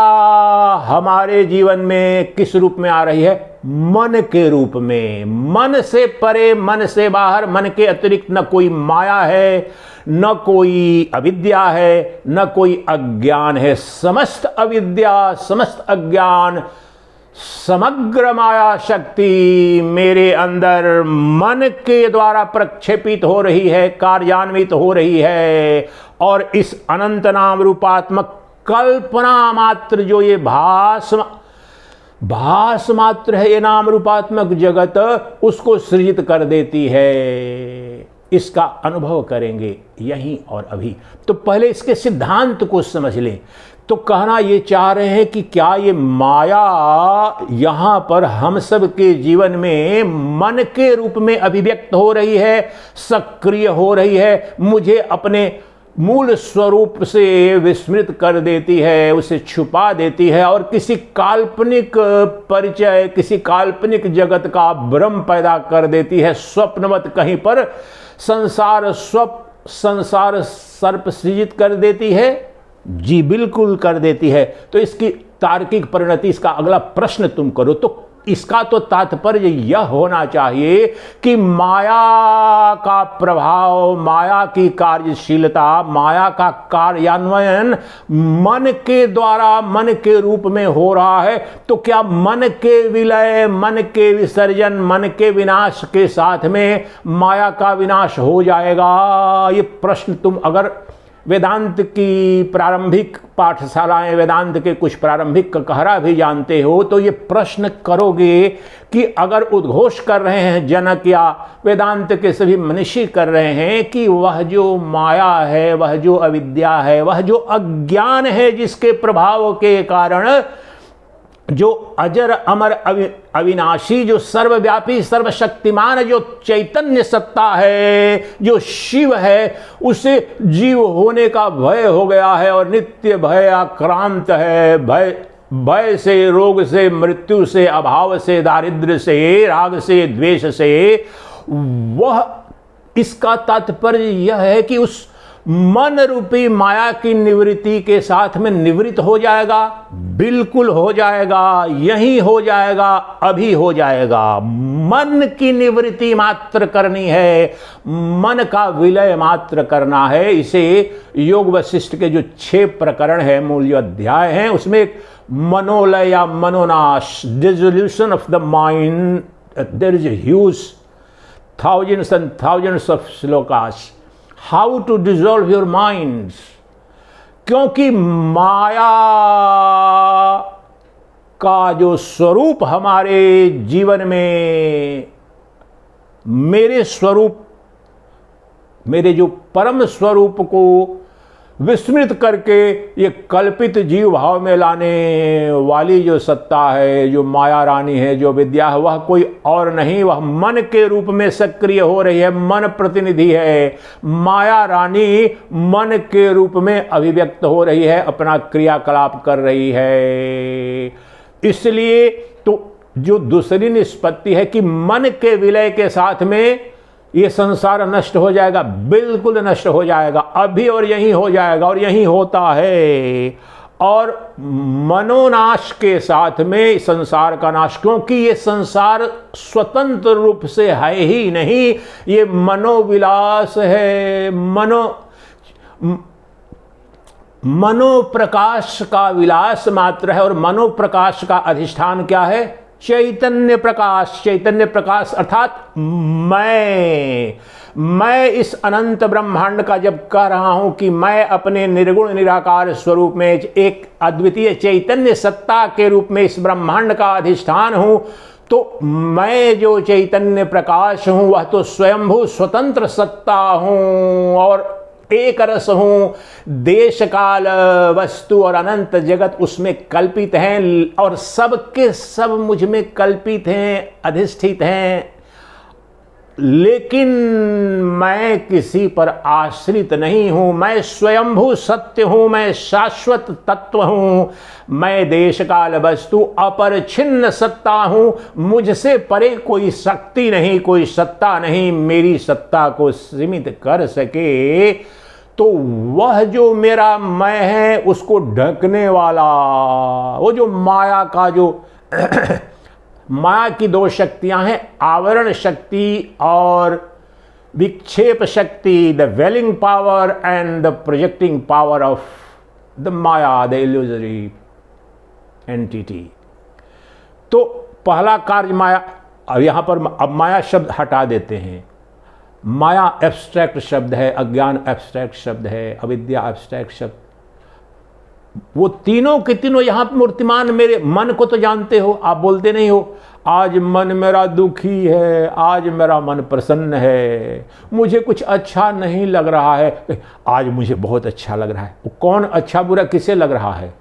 हमारे जीवन में किस रूप में आ रही है। मन के रूप में, मन से परे, मन से बाहर, मन के अतिरिक्त न कोई माया है, न कोई अविद्या है, न कोई अज्ञान है। समस्त अविद्या, समस्त अज्ञान, समग्र माया शक्ति मेरे अंदर मन के द्वारा प्रक्षेपित हो रही है, कार्यान्वित हो रही है। और इस अनंत नाम रूपात्मक कल्पना मात्र जो ये भास मात्र है, ये नाम रूपात्मक जगत, उसको सृजित कर देती है। इसका अनुभव करेंगे यहीं और अभी। तो पहले इसके सिद्धांत को समझ लें। तो कहना ये चाह रहे हैं कि क्या ये माया यहां पर हम सब के जीवन में मन के रूप में अभिव्यक्त हो रही है, सक्रिय हो रही है, मुझे अपने मूल स्वरूप से विस्मृत कर देती है, उसे छुपा देती है और किसी काल्पनिक परिचय, किसी काल्पनिक जगत का भ्रम पैदा कर देती है। स्वप्नवत कहीं पर संसार सर्प सृजित कर देती है। जी बिल्कुल कर देती है। तो इसकी तार्किक परिणति, इसका अगला प्रश्न तुम करो। तो इसका तो तात्पर्य यह होना चाहिए कि माया का प्रभाव, माया की कार्यशीलता, माया का कार्यान्वयन मन के द्वारा, मन के रूप में हो रहा है। तो क्या मन के विलय, मन के विसर्जन, मन के विनाश के साथ में माया का विनाश हो जाएगा? ये प्रश्न तुम अगर वेदांत की प्रारंभिक पाठशालाएं, वेदांत के कुछ प्रारंभिक कहरा भी जानते हो, तो ये प्रश्न करोगे कि अगर उद्घोष कर रहे हैं जनक या वेदांत के सभी मनीषी कर रहे हैं कि वह जो माया है, वह जो अविद्या है, वह जो अज्ञान है, जिसके प्रभाव के कारण जो अजर अमर अविनाशी, जो सर्वव्यापी सर्वशक्तिमान जो चैतन्य सत्ता है, जो शिव है, उसे जीव होने का भय हो गया है और नित्य भय आक्रांत है। भय से, रोग से, मृत्यु से, अभाव से, दारिद्र्य से, राग से, द्वेष से। वह, इसका तात्पर्य यह है कि उस मन रूपी माया की निवृत्ति के साथ में निवृत्त हो जाएगा। बिल्कुल हो जाएगा, यही हो जाएगा, अभी हो जाएगा। मन की निवृत्ति मात्र करनी है, मन का विलय मात्र करना है। इसे योग वशिष्ठ के जो 6 प्रकरण है, मूल जो अध्याय हैं, उसमें एक मनोलय या मनोनाश, dissolution of the mind, there is huge thousands and thousands of shlokas, how to dissolve your mind. क्योंकि माया का जो स्वरूप हमारे जीवन में, मेरे स्वरूप, मेरे जो परम स्वरूप को विस्मृत करके ये कल्पित जीव भाव में लाने वाली जो सत्ता है, जो माया रानी है, जो विद्या है, वह कोई और नहीं, वह मन के रूप में सक्रिय हो रही है। मन प्रतिनिधि है, माया रानी मन के रूप में अभिव्यक्त हो रही है, अपना क्रियाकलाप कर रही है। इसलिए तो जो दूसरी निष्पत्ति है कि मन के विलय के साथ में ये संसार नष्ट हो जाएगा, बिल्कुल नष्ट हो जाएगा, अभी और यहीं हो जाएगा, और यहीं होता है। और मनोनाश के साथ में संसार का नाश, क्योंकि ये संसार स्वतंत्र रूप से है ही नहीं, ये मनोविलास है, मनोप्रकाश का विलास मात्र है। और मनोप्रकाश का अधिष्ठान क्या है? चैतन्य प्रकाश। चैतन्य प्रकाश अर्थात मैं इस अनंत ब्रह्मांड का जब कह रहा हूं कि मैं अपने निर्गुण निराकार स्वरूप में एक अद्वितीय चैतन्य सत्ता के रूप में इस ब्रह्मांड का अधिष्ठान हूं, तो मैं जो चैतन्य प्रकाश हूं वह तो स्वयंभू स्वतंत्र सत्ता हूं और एक रस हूं। देश काल वस्तु और अनंत जगत उसमें कल्पित हैं और सब के सब मुझ में कल्पित हैं, अधिष्ठित हैं। लेकिन मैं किसी पर आश्रित नहीं हूं, मैं स्वयंभू सत्य हूं, मैं शाश्वत तत्व हूं, मैं देश काल वस्तु अपरिच्छिन्न सत्ता हूं। मुझसे परे कोई शक्ति नहीं, कोई सत्ता नहीं मेरी सत्ता को सीमित कर सके। तो वह जो मेरा मैं है उसको ढकने वाला, वो जो माया का जो माया की दो शक्तियां हैं, आवरण शक्ति और विक्षेप शक्ति, the veiling power and the projecting power of the maya, the illusory entity. तो पहला कार्य माया, अब यहां पर अब माया शब्द हटा देते हैं। माया एब्स्ट्रैक्ट शब्द है, अज्ञान एब्स्ट्रैक्ट शब्द है, अविद्या एब्स्ट्रैक्ट शब्द। वो तीनों के तीनों यहां पर मूर्तिमान मेरे मन को तो जानते हो, आप बोलते नहीं हो आज मन मेरा दुखी है, आज मेरा मन प्रसन्न है, मुझे कुछ अच्छा नहीं लग रहा है, आज मुझे बहुत अच्छा लग रहा है। वो कौन अच्छा बुरा किसे लग रहा है?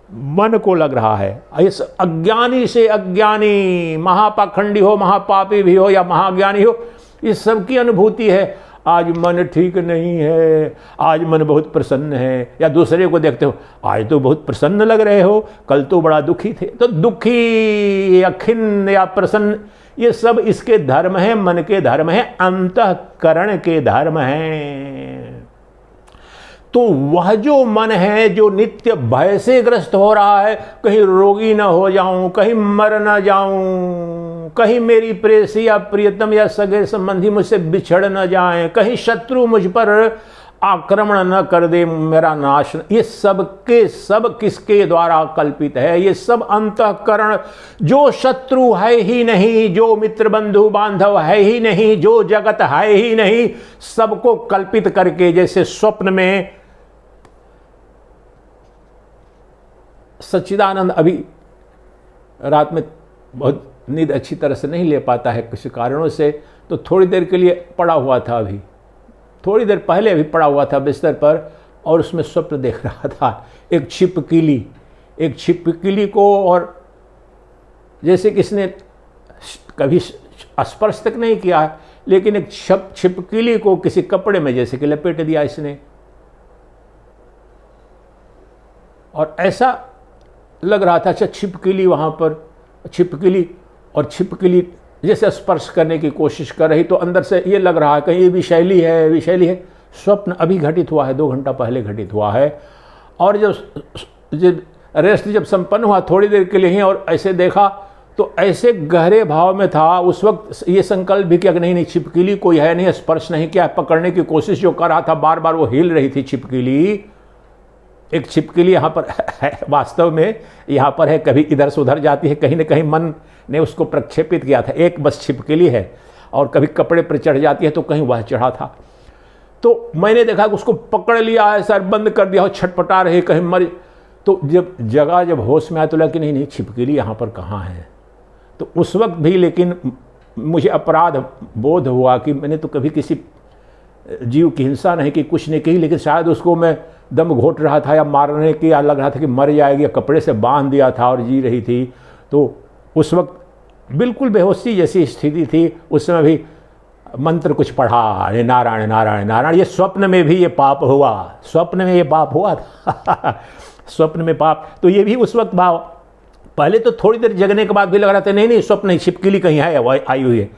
मन को लग रहा है। इस अज्ञानी से अज्ञानी, महापाखंडी हो, महापापी भी हो या महाज्ञानी हो, इस सब की अनुभूति है। आज मन ठीक नहीं है, आज मन बहुत प्रसन्न है। या दूसरे को देखते हो, आज तो बहुत प्रसन्न लग रहे हो, कल तो बड़ा दुखी थे। तो दुखी या खिन्न या प्रसन्न, ये सब इसके धर्म हैं, मन के धर्म हैं, अंतःकरण के धर्म हैं। तो वह जो मन है जो नित्य भय से ग्रस्त हो रहा है, कहीं रोगी ना हो जाऊं, कहीं मर ना जाऊं, कहीं मेरी प्रेसी या प्रियतम या सगे संबंधी मुझसे बिछड़ न जाएं, कहीं शत्रु मुझ पर आक्रमण न कर दे, मेरा नाश, ये सब के सब किसके द्वारा कल्पित है? ये सब अंतःकरण, जो शत्रु है ही नहीं, जो मित्र बंधु बांधव है ही नहीं, जो जगत है ही नहीं, सबको कल्पित करके, जैसे स्वप्न में सच्चिदानंद अभी रात में बहुत नींद अच्छी तरह से नहीं ले पाता है किसी कारणों से, तो थोड़ी देर के लिए पड़ा हुआ था, अभी थोड़ी देर पहले अभी पड़ा हुआ था बिस्तर पर, और उसमें स्वप्न देख रहा था। एक छिपकली को, और जैसे किसने कभी स्पर्श तक नहीं किया है, लेकिन एक छिपकली को किसी कपड़े में जैसे कि लपेट दिया इसने, और ऐसा लग रहा था अच्छा छिपकली वहाँ पर, छिपकली जैसे स्पर्श करने की कोशिश कर रही, तो अंदर से ये लग रहा है कहीं ये विषैली है। स्वप्न अभी घटित हुआ है, 2 घंटा पहले घटित हुआ है। और जब रेस्ट जब संपन्न हुआ थोड़ी देर के लिए ही, और ऐसे देखा तो ऐसे गहरे भाव में था, उस वक्त ये संकल्प भी किया कि नहीं छिपकली कोई है नहीं, स्पर्श नहीं किया, पकड़ने की कोशिश जो कर रहा था, बार बार वो हिल रही थी छिपकली। एक छिपकली यहाँ पर है, वास्तव में यहाँ पर है, कभी इधर से उधर जाती है, कहीं ना कहीं मन ने उसको प्रक्षेपित किया था, एक बस छिपकली है, और कभी कपड़े पर चढ़ जाती है तो कहीं वह चढ़ा था। तो मैंने देखा कि उसको पकड़ लिया है, सर बंद कर दिया, छटपटा रही, कहीं मर। तो जब होश में आया तो लगा कि नहीं छिपकली यहाँ पर कहाँ है। तो उस वक्त भी लेकिन मुझे अपराध बोध हुआ कि मैंने तो कभी किसी जीव की हिंसा नहीं की, कुछ नहीं की, लेकिन शायद उसको मैं दम घोट रहा था या मारने की, या लग रहा था कि मर जाएगी, या कपड़े से बांध दिया था और जी रही थी। तो उस वक्त बिल्कुल बेहोशी जैसी स्थिति थी। उस समय भी मंत्र कुछ पढ़ा, नारायण नारायण नारायण। ये स्वप्न में भी ये पाप हुआ, स्वप्न में ये पाप हुआ था स्वप्न में पाप। तो ये भी उस वक्त भाव, पहले तो थोड़ी देर जगने के बाद भी लग रहा था नहीं स्वप्न नहीं, छिपकली कहीं है, वह आई हुई है।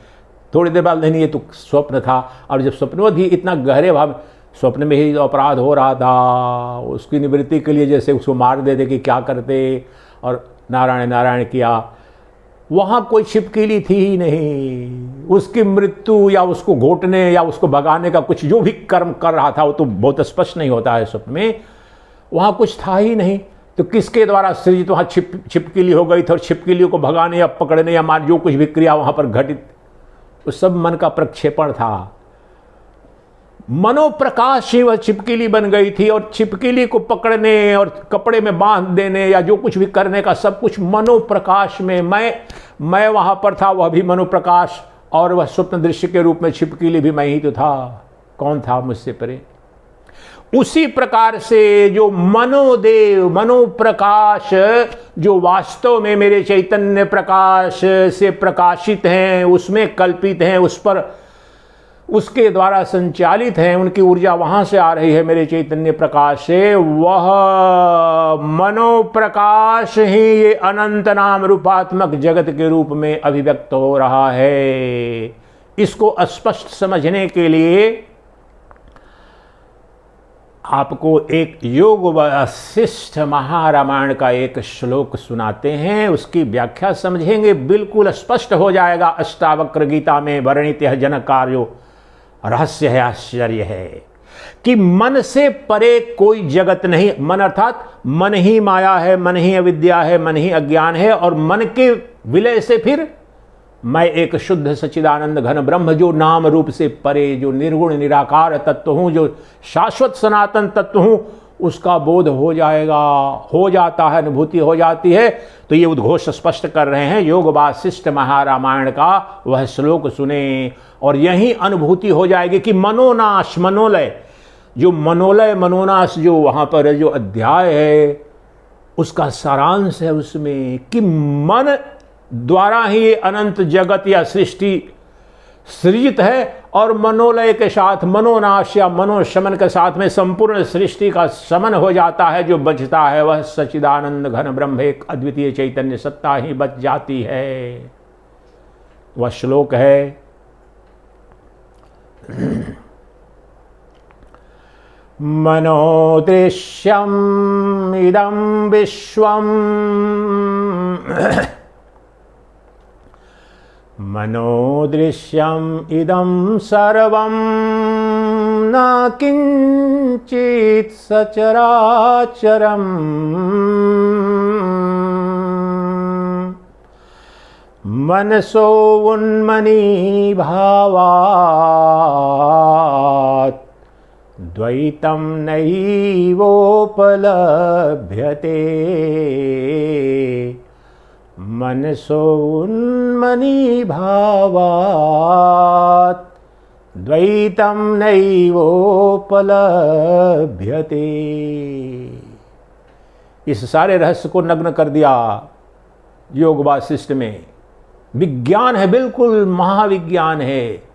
थोड़ी देर बाद नहीं ये तो स्वप्न था। और जब स्वप्न भी इतना गहरे भाव, स्वप्न में ही अपराध हो रहा था, उसकी निवृत्ति के लिए जैसे उसको मार देते कि क्या करते, और नारायण नारायण किया, वहाँ कोई छिपकली थी ही नहीं। उसकी मृत्यु या उसको घोटने या उसको भगाने का कुछ जो भी कर्म कर रहा था वो तो बहुत स्पष्ट नहीं होता है स्वप्न में, वहाँ कुछ था ही नहीं। तो किसके द्वारा सृजित वहाँ छिपकली हो गई थी, और छिपकलियों को भगाने या पकड़ने या मार जो कुछ भी क्रिया वहाँ पर घटित, उस सब मन का प्रक्षेपण था। मनोप्रकाश ही वह छिपकली बन गई थी, और छिपकली को पकड़ने और कपड़े में बांध देने या जो कुछ भी करने का सब कुछ मनोप्रकाश में, मैं वहां पर था, वह भी मनोप्रकाश, और वह स्वप्न दृश्य के रूप में छिपकली भी मैं ही तो था। कौन था मुझसे परे? उसी प्रकार से जो मनोदेव, मनोप्रकाश, जो वास्तव में मेरे चैतन्य प्रकाश से प्रकाशित हैं, उसमें कल्पित हैं, उस पर उसके द्वारा संचालित हैं, उनकी ऊर्जा वहां से आ रही है मेरे चैतन्य प्रकाश से, वह मनोप्रकाश ही ये अनंत नाम रूपात्मक जगत के रूप में अभिव्यक्त हो रहा है। इसको स्पष्ट समझने के लिए आपको एक योग वशिष्ठ महारामायण का एक श्लोक सुनाते हैं, उसकी व्याख्या समझेंगे, बिल्कुल स्पष्ट हो जाएगा। अष्टावक्र गीता में वर्णित यह जनकार्यो रहस्य है, आश्चर्य है कि मन से परे कोई जगत नहीं। मन अर्थात मन ही माया है, मन ही अविद्या है, मन ही अज्ञान है, और मन के विलय से फिर मैं एक शुद्ध सच्चिदानंद घन ब्रह्म, जो नाम रूप से परे, जो निर्गुण निराकार तत्व हूं, जो शाश्वत सनातन तत्व हूं, उसका बोध हो जाएगा, हो जाता है, अनुभूति हो जाती है। तो ये उद्घोष स्पष्ट कर रहे हैं। योग वासिष्ठ महारामायण का वह श्लोक सुने और यही अनुभूति हो जाएगी कि मनोनाश, मनोलय, जो मनोलय मनोनाश जो वहां पर जो अध्याय है उसका सारांश है उसमें कि मन द्वारा ही ये अनंत जगत या सृष्टि सृजित है, और मनोलय के साथ, मनोनाश या मनोशमन के साथ में संपूर्ण सृष्टि का शमन हो जाता है। जो बचता है वह सच्चिदानंद घन ब्रह्म, एक अद्वितीय चैतन्य सत्ता ही बच जाती है। वह श्लोक है मनोदृश्यम इदं विश्वम मनोदृश्यम इदं सर्वं न किंचित् सचराचरम् मनसो उन्मनी भावात् द्वैतं नैवोपलभ्यते मनसो उन्मनी भावात् द्वैतं नैवोपलभ्यते। इस सारे रहस्य को नग्न कर दिया योग वासिष्ठ में। विज्ञान है, बिल्कुल महाविज्ञान है।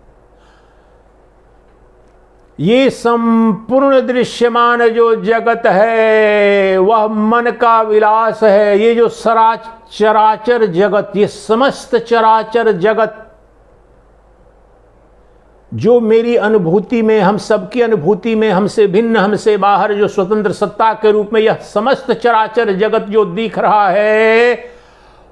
ये संपूर्ण दृश्यमान जो जगत है वह मन का विलास है। ये जो चराचर जगत, ये समस्त चराचर जगत जो मेरी अनुभूति में, हम सबकी अनुभूति में, हमसे भिन्न, हमसे बाहर जो स्वतंत्र सत्ता के रूप में यह समस्त चराचर जगत जो दिख रहा है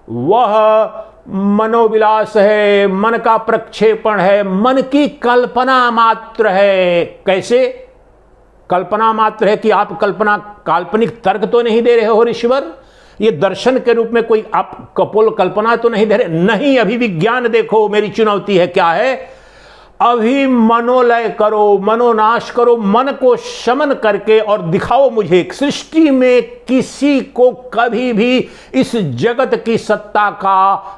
वह मनोविलास है, मन का प्रक्षेपण है, मन की कल्पना मात्र है। कैसे कल्पना मात्र है? कि आप कल्पना, काल्पनिक तर्क तो नहीं दे रहे हो ऋषिवर, ये दर्शन के रूप में कोई आप कपोल कल्पना तो नहीं दे रहे। नहीं, अभी विज्ञान देखो। मेरी चुनौती है, क्या है? अभी मनोलय करो, मनोनाश करो, मन को शमन करके और दिखाओ मुझे सृष्टि में किसी को कभी भी इस जगत की सत्ता का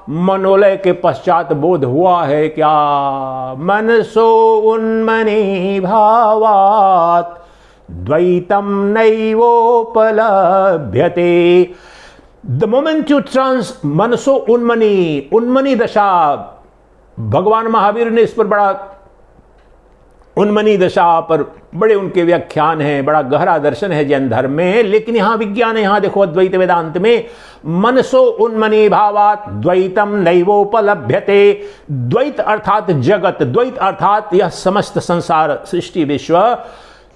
मनोलय के पश्चात बोध हुआ है क्या? मनसो उन्मनी भावात् द्वैतम नैवोपलभ्यते। द मोमेंट यू ट्रांस मनसो उन्मनी, उन्मनी दशा, भगवान महावीर ने इस पर बड़ा, उन्मनी दशा पर बड़े उनके व्याख्यान हैं, बड़ा गहरा दर्शन है जैन धर्म में। लेकिन यहां विज्ञान है, यहां देखो अद्वैत वेदांत में मनसो उन्मनी भावात् द्वैतम नैवोपलभ्यते। द्वैत अर्थात जगत, द्वैत अर्थात यह समस्त संसार, सृष्टि, विश्व।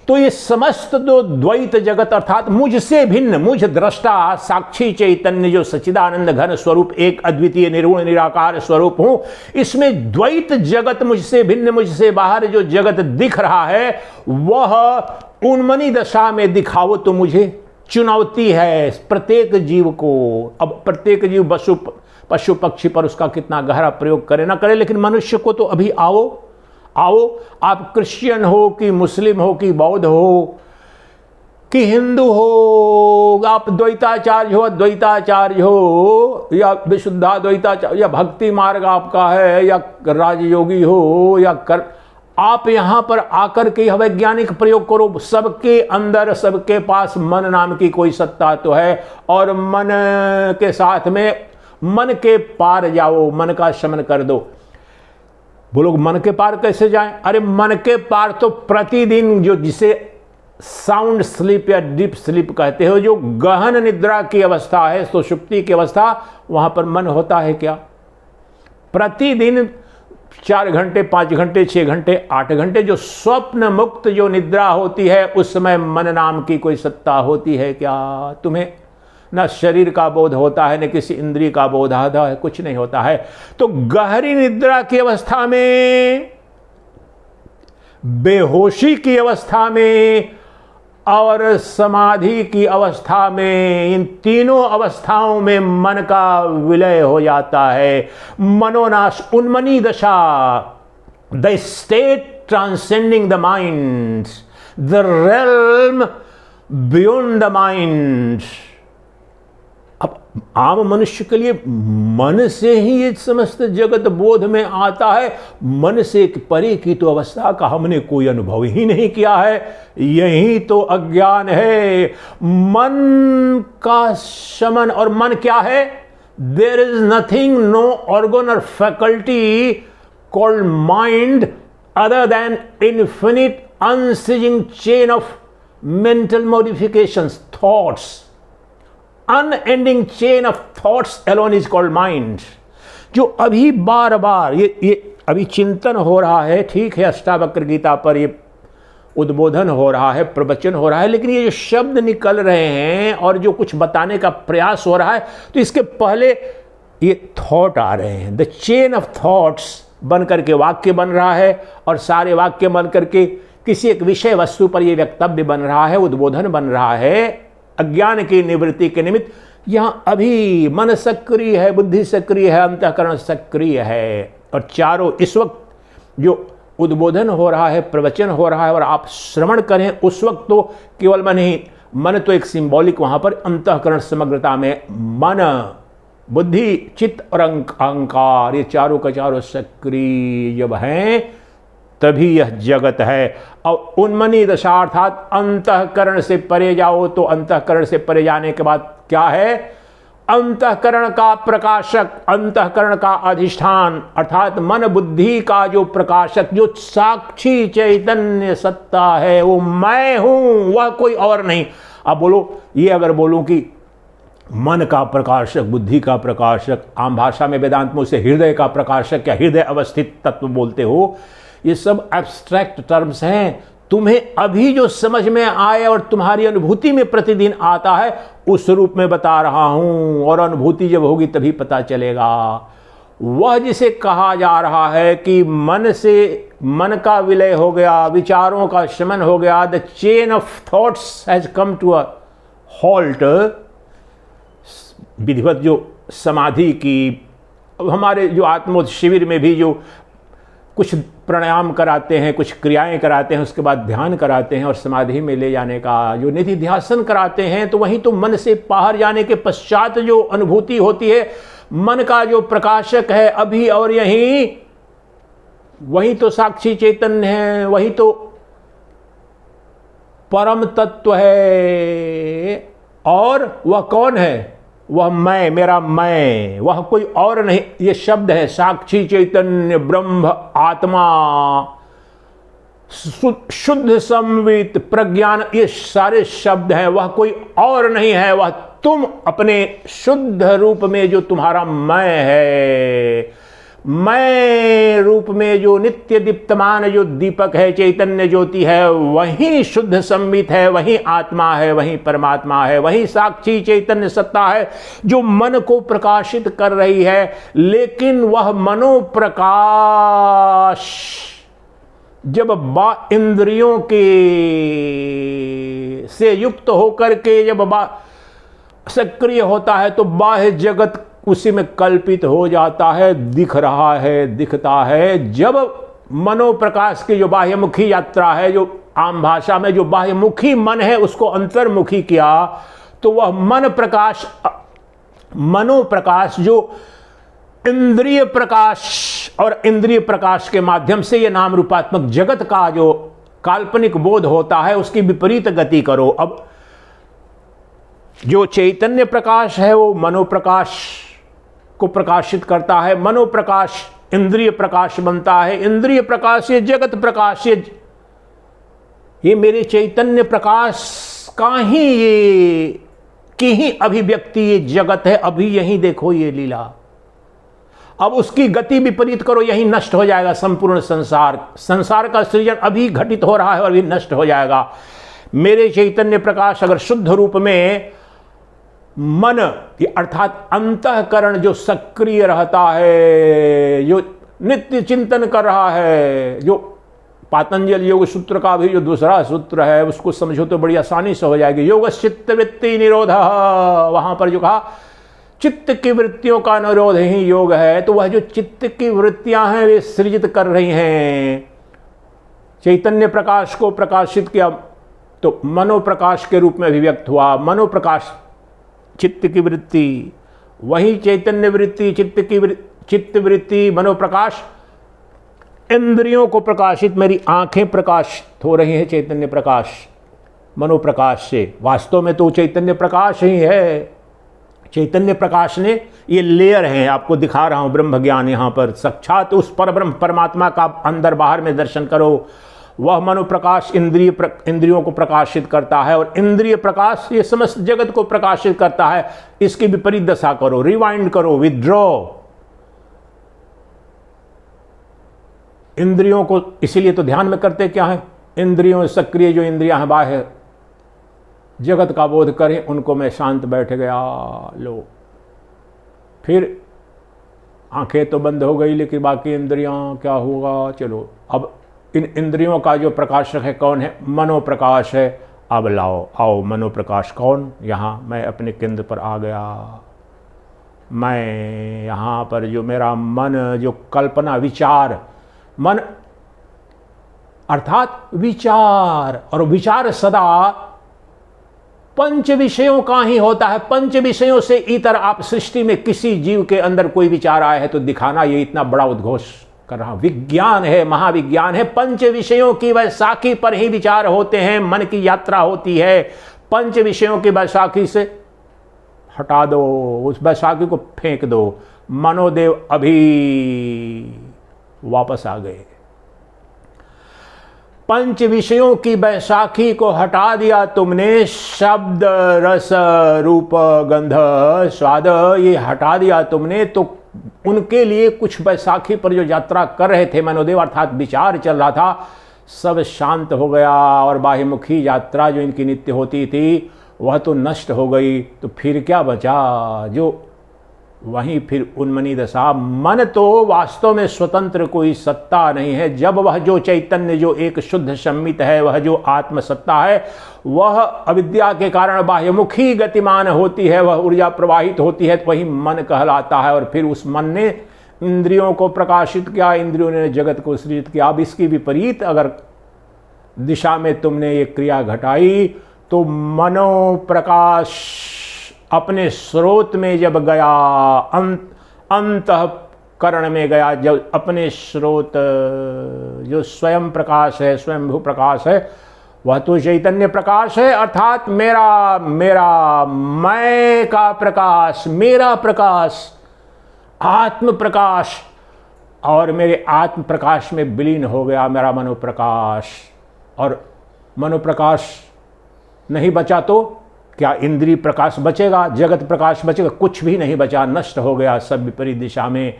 तो ये समस्त जो द्वैत जगत अर्थात मुझसे भिन्न, मुझ दृष्टा साक्षी चैतन्य जो सच्चिदानंद घन स्वरूप, एक अद्वितीय निर्गुण निराकार स्वरूप हूं, इसमें द्वैत जगत मुझसे भिन्न, मुझसे बाहर जो जगत दिख रहा है वह उन्मनी दशा में दिखाओ तो मुझे। चुनौती है प्रत्येक जीव को। अब प्रत्येक जीव पशु पक्षी पर उसका कितना गहरा प्रयोग करे ना करे, लेकिन मनुष्य को तो अभी आओ। आप क्रिश्चियन हो कि मुस्लिम हो कि बौद्ध हो कि हिंदू हो, आप द्वैताचार्य हो, अद्वैताचार्य हो, या विशुद्धाद्वैताचार्य, या भक्ति मार्ग आपका है, या राजयोगी हो, या आप यहां पर आकर के यह वैज्ञानिक प्रयोग करो। सबके अंदर, सबके पास मन नाम की कोई सत्ता तो है, और मन के साथ में मन के पार जाओ, मन का शमन कर दो। बोलो मन के पार कैसे जाएं? अरे मन के पार तो प्रतिदिन, जो जिसे साउंड स्लीप या डीप स्लीप कहते हो, जो गहन निद्रा की अवस्था है, सुषुप्ति की अवस्था, वहां पर मन होता है क्या? प्रतिदिन 4 घंटे, 5 घंटे, 6 घंटे, 8 घंटे जो स्वप्न मुक्त जो निद्रा होती है, उस समय मन नाम की कोई सत्ता होती है क्या? तुम्हें न शरीर का बोध होता है, न किसी इंद्रिय का बोध आता है, कुछ नहीं होता है। तो गहरी निद्रा की अवस्था में, बेहोशी की अवस्था में और समाधि की अवस्था में, इन तीनों अवस्थाओं में मन का विलय हो जाता है। मनोनाश, उन्मनी दशा, the state transcending the mind, the realm beyond the mind. अब आम मनुष्य के लिए मन से ही ये समस्त जगत बोध में आता है। मन से परे की तो अवस्था का हमने कोई अनुभव ही नहीं किया है। यही तो अज्ञान है। मन का शमन, और मन क्या है? There is nothing, no organ or faculty called mind other than infinite unceasing chain of mental modifications, thoughts. Unending chain of thoughts alone is called mind। जो अभी बार बार ये अभी चिंतन हो रहा है, ठीक है, अष्टावक्र गीता पर ये उद्बोधन हो रहा है, प्रवचन हो रहा है, लेकिन ये जो शब्द निकल रहे हैं और जो कुछ बताने का प्रयास हो रहा है, तो इसके पहले ये थॉट आ रहे हैं। द चेन ऑफ थॉट्स बन करके वाक्य बन रहा है, और सारे वाक्य बन करके किसी एक विषय वस्तु पर ये वक्तव्य बन रहा है, उद्बोधन बन रहा है अज्ञान की निवृत्ति के निमित्त। यहां अभी मन सक्रिय है, बुद्धि सक्रिय है, अंतःकरण सक्रिय है, और चारों इस वक्त जो उद्बोधन हो रहा है, प्रवचन हो रहा है और आप श्रवण करें, उस वक्त तो केवल मन ही, मन तो एक सिंबॉलिक वहां पर अंतःकरण समग्रता में मन, बुद्धि, चित्त और अहंकार, ये चारों का चारों सक्रिय जब हैं तभी यह जगत है। और उन्मनी दशा अर्थात अंतःकरण से परे जाओ, तो अंतःकरण से परे जाने के बाद क्या है? अंतःकरण का प्रकाशक, अंतःकरण का अधिष्ठान, अर्थात मन बुद्धि का जो प्रकाशक, जो साक्षी चैतन्य सत्ता है, वो मैं हूं, वह कोई और नहीं। अब बोलो, ये अगर बोलूं कि मन का प्रकाशक, बुद्धि का प्रकाशक, आम भाषा में वेदांत में उसे हृदय का प्रकाशक या हृदय अवस्थित तत्व बोलते हो, ये सब एब्स्ट्रैक्ट टर्म्स हैं। तुम्हें अभी जो समझ में आए और तुम्हारी अनुभूति में प्रतिदिन आता है, उस रूप में बता रहा हूं, और अनुभूति जब होगी तभी पता चलेगा। वह जिसे कहा जा रहा है कि मन से मन का विलय हो गया, विचारों का शमन हो गया, the chain of thoughts has come to a halt. विधिवत जो समाधि की, अब हमारे जो आत्मोद शिविर में भी जो कुछ प्राणायाम कराते हैं, कुछ क्रियाएं कराते हैं, उसके बाद ध्यान कराते हैं और समाधि में ले जाने का जो निधि ध्यासन कराते हैं, तो वहीं तो मन से बाहर जाने के पश्चात जो अनुभूति होती है, मन का जो प्रकाशक है अभी और यहीं, वही तो साक्षी चैतन्य है, वही तो परम तत्व है। और वह कौन है? वह मैं, मेरा मैं, वह कोई और नहीं। ये शब्द है साक्षी चैतन्य ब्रह्म आत्मा, शुद्ध संवित प्रज्ञान, ये सारे शब्द हैं। वह कोई और नहीं है, वह तुम अपने शुद्ध रूप में जो तुम्हारा मैं है, मैं रूप में जो नित्य दीप्तमान जो दीपक है, चैतन्य ज्योति है, वही शुद्ध संवित है, वही आत्मा है, वही परमात्मा है, वही साक्षी चैतन्य सत्ता है जो मन को प्रकाशित कर रही है। लेकिन वह मनोप्रकाश जब इंद्रियों के से युक्त होकर के जब सक्रिय होता है, तो बाह्य जगत उसी में कल्पित हो जाता है, दिख रहा है, दिखता है। जब मनोप्रकाश की जो बाह्यमुखी यात्रा है, जो आम भाषा में जो बाह्यमुखी मन है उसको अंतर्मुखी किया, तो वह मन प्रकाश, मनोप्रकाश जो इंद्रिय प्रकाश, और इंद्रिय प्रकाश के माध्यम से ये नाम रूपात्मक जगत का जो काल्पनिक बोध होता है, उसकी विपरीत गति करो। अब जो चैतन्य प्रकाश है वो मनोप्रकाश को प्रकाशित करता है, मनोप्रकाश इंद्रिय प्रकाश बनता है, इंद्रिय प्रकाश ये जगत प्रकाश, ये मेरे चैतन्य प्रकाश का ही ये की ही अभिव्यक्ति ये जगत है। अभी यही देखो ये लीला। अब उसकी गति विपरीत करो, यही नष्ट हो जाएगा संपूर्ण संसार। संसार का सृजन अभी घटित हो रहा है और अभी नष्ट हो जाएगा। मेरे चैतन्य प्रकाश अगर शुद्ध रूप में मन अर्थात अंतःकरण जो सक्रिय रहता है, जो नित्य चिंतन कर रहा है, जो पातंजल योग सूत्र का भी जो दूसरा सूत्र है उसको समझो तो बड़ी आसानी से हो जाएगी। योग चित्त वृत्ति निरोध, वहां पर जो कहा चित्त की वृत्तियों का निरोध ही योग है। तो वह जो चित्त की वृत्तियां हैं वे सृजित कर रही हैं। चैतन्य प्रकाश को प्रकाशित किया तो मनोप्रकाश के रूप में अभिव्यक्त हुआ। मनोप्रकाश चित्त की वृत्ति, वही चैतन्य वृत्ति चित्त वृत्ति मनोप्रकाश इंद्रियों को प्रकाशित, मेरी आंखें प्रकाशित हो रही हैं चैतन्य प्रकाश मनोप्रकाश से। वास्तव में तो चैतन्य प्रकाश ही है। चैतन्य प्रकाश ने ये लेयर हैं, आपको दिखा रहा हूं ब्रह्म ज्ञान। यहां पर साक्षात उस परब्रह्म परमात्मा का अंदर बाहर में दर्शन करो। वह मनोप्रकाश इंद्रियों को प्रकाशित करता है और इंद्रिय प्रकाश ये समस्त जगत को प्रकाशित करता है। इसकी विपरीत दशा करो, रिवाइंड करो, विथड्रॉ इंद्रियों को। इसीलिए तो ध्यान में करते क्या है, इंद्रियों सक्रिय जो इंद्रियां हैं बाह्य जगत का बोध करें, उनको मैं शांत बैठ गया। लो फिर आंखें तो बंद हो गई लेकिन बाकी इंद्रियां क्या होगा। चलो अब इन इंद्रियों का जो प्रकाशक है कौन है, मनोप्रकाश है। अब लाओ आओ मनोप्रकाश कौन, यहाँ मैं अपने केंद्र पर आ गया। मैं यहाँ पर जो मेरा मन जो कल्पना विचार, मन अर्थात विचार, और विचार सदा पंच विषयों का ही होता है। पंच विषयों से इतर आप सृष्टि में किसी जीव के अंदर कोई विचार आया है तो दिखाना, ये इतना बड़ा उद्घोष कर रहा हूं। विज्ञान है, महाविज्ञान है। पंच विषयों की वैसाखी पर ही विचार होते हैं, मन की यात्रा होती है। पंच विषयों की वैसाखी से हटा दो, उस वैसाखी को फेंक दो। मनोदेव अभी वापस आ गए। पंच विषयों की बैसाखी को हटा दिया तुमने। शब्द रस रूप गंध स्वाद ये हटा दिया तुमने, तो उनके लिए कुछ बैसाखी पर जो यात्रा कर रहे थे मनोदेव अर्थात विचार चल रहा था, सब शांत हो गया। और बाह्यमुखी यात्रा जो इनकी नित्य होती थी वह तो नष्ट हो गई। तो फिर क्या बचा, जो वहीं फिर उन्मनी दशा। मन तो वास्तव में स्वतंत्र कोई सत्ता नहीं है। जब वह जो चैतन्य जो एक शुद्ध सम्मित है, वह जो आत्मसत्ता है, वह अविद्या के कारण बाह्यमुखी गतिमान होती है, वह ऊर्जा प्रवाहित होती है, तो वही मन कहलाता है। और फिर उस मन ने इंद्रियों को प्रकाशित किया, इंद्रियों ने जगत को सृजित किया। अब इसकी विपरीत अगर दिशा में तुमने ये क्रिया घटाई तो मनोप्रकाश अपने स्रोत में जब गया, अंतःकरण में गया, जब अपने स्रोत जो स्वयं प्रकाश है, स्वयंभू प्रकाश है, वह तो चैतन्य प्रकाश है अर्थात मेरा मैं का प्रकाश, मेरा प्रकाश, आत्म प्रकाश। और मेरे आत्म प्रकाश में विलीन हो गया मेरा मनोप्रकाश। और मनोप्रकाश नहीं बचा तो क्या इंद्रिय प्रकाश बचेगा, जगत प्रकाश बचेगा? कुछ भी नहीं बचा, नष्ट हो गया सब विपरीत दिशा में।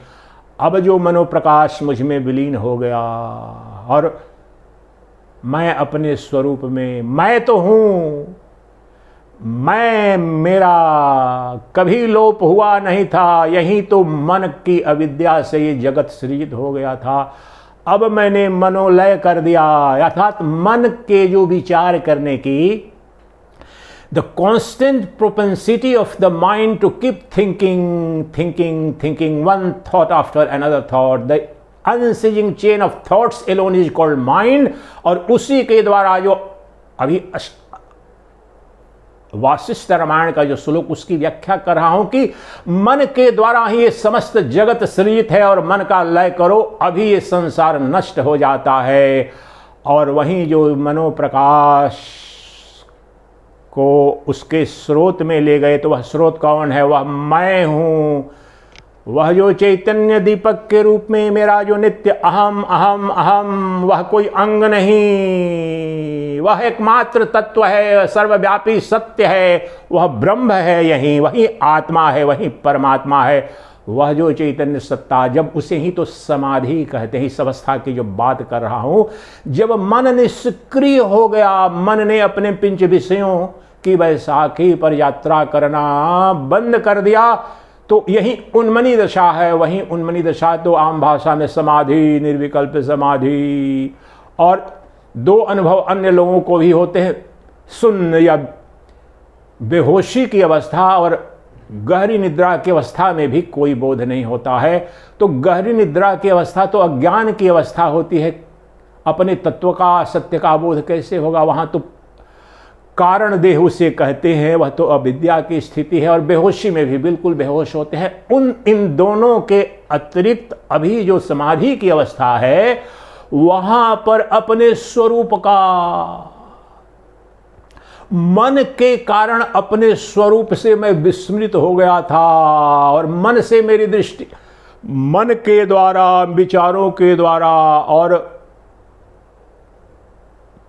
अब जो मनोप्रकाश मुझ में विलीन हो गया और मैं अपने स्वरूप में, मैं तो हूं, मैं मेरा कभी लोप हुआ नहीं था। यही तो मन की अविद्या से ये जगत सृजित हो गया था। अब मैंने मनोलय कर दिया अर्थात मन के जो विचार करने की, the constant propensity of the mind to keep thinking one thought after another thought, the unceasing chain of thoughts alone is called mind। और उसी के द्वारा जो अभी वासिष्ठ रामायण का जो श्लोक उसकी व्याख्या कर रहा हूं कि मन के द्वारा ही ये समस्त जगत सृजित है और मन का लय करो, अभी ये संसार नष्ट हो जाता है। और वहीं जो मनोप्रकाश को उसके स्रोत में ले गए, तो वह स्रोत कौन है? वह मैं हूं। वह जो चैतन्य दीपक के रूप में मेरा जो नित्य अहम अहम अहम, वह कोई अंग नहीं, वह एकमात्र तत्व है, सर्वव्यापी सत्य है, वह ब्रह्म है, यही वही आत्मा है, वही परमात्मा है। वह जो चैतन्य सत्ता, जब उसे ही तो समाधि कहते हैं। इस अवस्था की जो बात कर रहा हूं, जब मन निष्क्रिय हो गया, मन ने अपने पिंच विषयों की बैसाखी पर यात्रा करना बंद कर दिया, तो यही उन्मनी दशा है। वही उन्मनी दशा तो आम भाषा में समाधि, निर्विकल्प समाधि, और दो अनुभव अन्य लोगों को भी होते हैं, शून्य या बेहोशी की अवस्था और गहरी निद्रा की अवस्था में भी कोई बोध नहीं होता है। तो गहरी निद्रा की अवस्था तो अज्ञान की अवस्था होती है, अपने तत्व का, सत्य का बोध कैसे होगा? वहाँ तो कारण देह उसे कहते हैं, वह तो अविद्या की स्थिति है, और बेहोशी में भी बिल्कुल बेहोश होते हैं। इन दोनों के अतिरिक्त अभी जो समाधि की अवस्था है, वहां पर अपने स्वरूप का, मन के कारण अपने स्वरूप से मैं विस्मृत हो गया था, और मन से मेरी दृष्टि, मन के द्वारा, विचारों के द्वारा और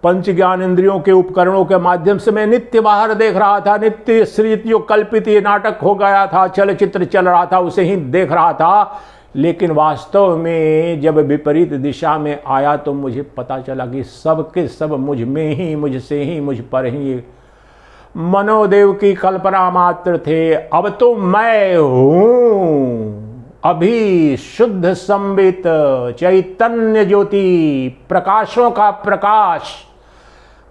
पंच ज्ञान इंद्रियों के उपकरणों के माध्यम से मैं नित्य बाहर देख रहा था, नित्य सृजित जो कल्पित ये नाटक हो गया था, चलचित्र चल रहा था, उसे ही देख रहा था। लेकिन वास्तव में जब विपरीत दिशा में आया तो मुझे पता चला कि सब के सब मुझ में ही, मुझसे ही, मुझ पर ही मनोदेव की कल्पना मात्र थे। अब तो मैं हूं, अभी शुद्ध संबित चैतन्य ज्योति, प्रकाशों का प्रकाश।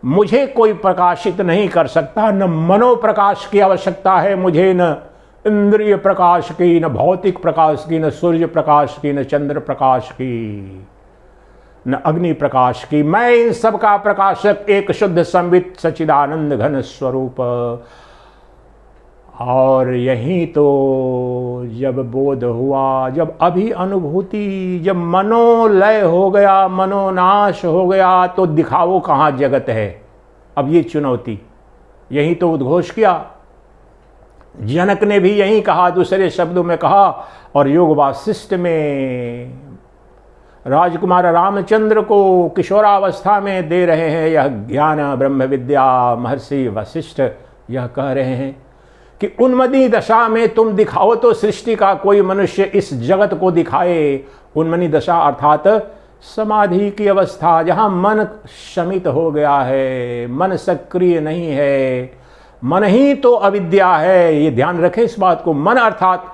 मुझे कोई प्रकाशित नहीं कर सकता, न मनोप्रकाश की आवश्यकता है मुझे, न इंद्रिय प्रकाश की, न भौतिक प्रकाश की, न सूर्य प्रकाश की, न चंद्र प्रकाश की, न अग्नि प्रकाश की। मैं इन सब का प्रकाशक, एक शुद्ध संबित सच्चिदानंद घन स्वरूप। और यही तो जब बोध हुआ, जब अभी अनुभूति, जब मनोलय हो गया, मनोनाश हो गया, तो दिखाओ कहाँ जगत है। अब ये चुनौती, यही तो उद्घोष किया। जनक ने भी यही कहा, दूसरे शब्दों में कहा, और योग वासिष्ठ में राजकुमार रामचंद्र को किशोरावस्था में दे रहे हैं यह ज्ञान ब्रह्म विद्या। महर्षि वशिष्ठ यह कह रहे हैं कि उन्मनी दशा में तुम दिखाओ तो सृष्टि का कोई मनुष्य इस जगत को दिखाए। उन्मनी दशा अर्थात समाधि की अवस्था, जहां मन शमित हो गया है, मन सक्रिय नहीं है, मन ही तो अविद्या है। ये ध्यान रखें इस बात को। मन अर्थात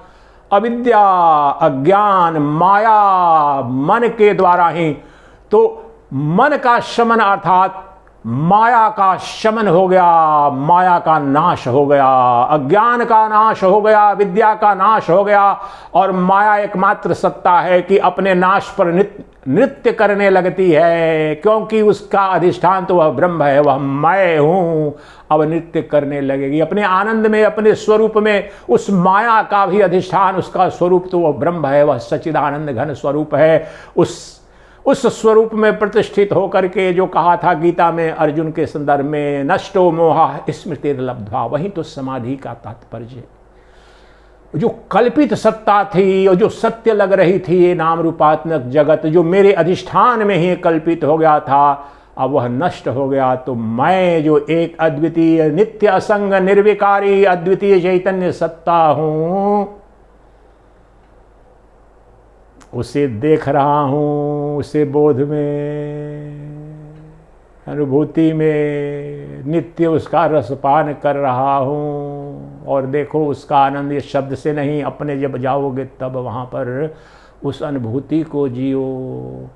अविद्या, अज्ञान, माया, मन के द्वारा ही तो मन का शमन अर्थात माया का शमन हो गया, माया का नाश हो गया, अज्ञान का नाश हो गया, विद्या का नाश हो गया, और माया एकमात्र सत्ता है कि अपने नाश पर नृत्य करने लगती है, क्योंकि उसका अधिष्ठान तो वह ब्रह्म है, वह मैं हूं। अब नृत्य करने लगेगी अपने आनंद में, अपने स्वरूप में। उस माया का भी अधिष्ठान, उसका स्वरूप तो वह ब्रह्म है, वह सच्चिदानंद घन स्वरूप है। उस स्वरूप में प्रतिष्ठित होकर के जो कहा था गीता में अर्जुन के संदर्भ में, नष्टो मोहा स्मृतिर्लब्ध्वा, वही तो समाधि का तात्पर्य। जो कल्पित सत्ता थी और जो सत्य लग रही थी, ये नाम रूपात्मक जगत जो मेरे अधिष्ठान में ही कल्पित हो गया था, अब वह नष्ट हो गया। तो मैं जो एक अद्वितीय नित्य असंग निर्विकारी अद्वितीय चैतन्य सत्ता हूं, उसे देख रहा हूं, उसे बोध में, अनुभूति में नित्य उसका रसपान कर रहा हूं। और देखो उसका आनंद ये शब्द से नहीं, अपने जब जाओगे तब वहाँ पर उस अनुभूति को जियो,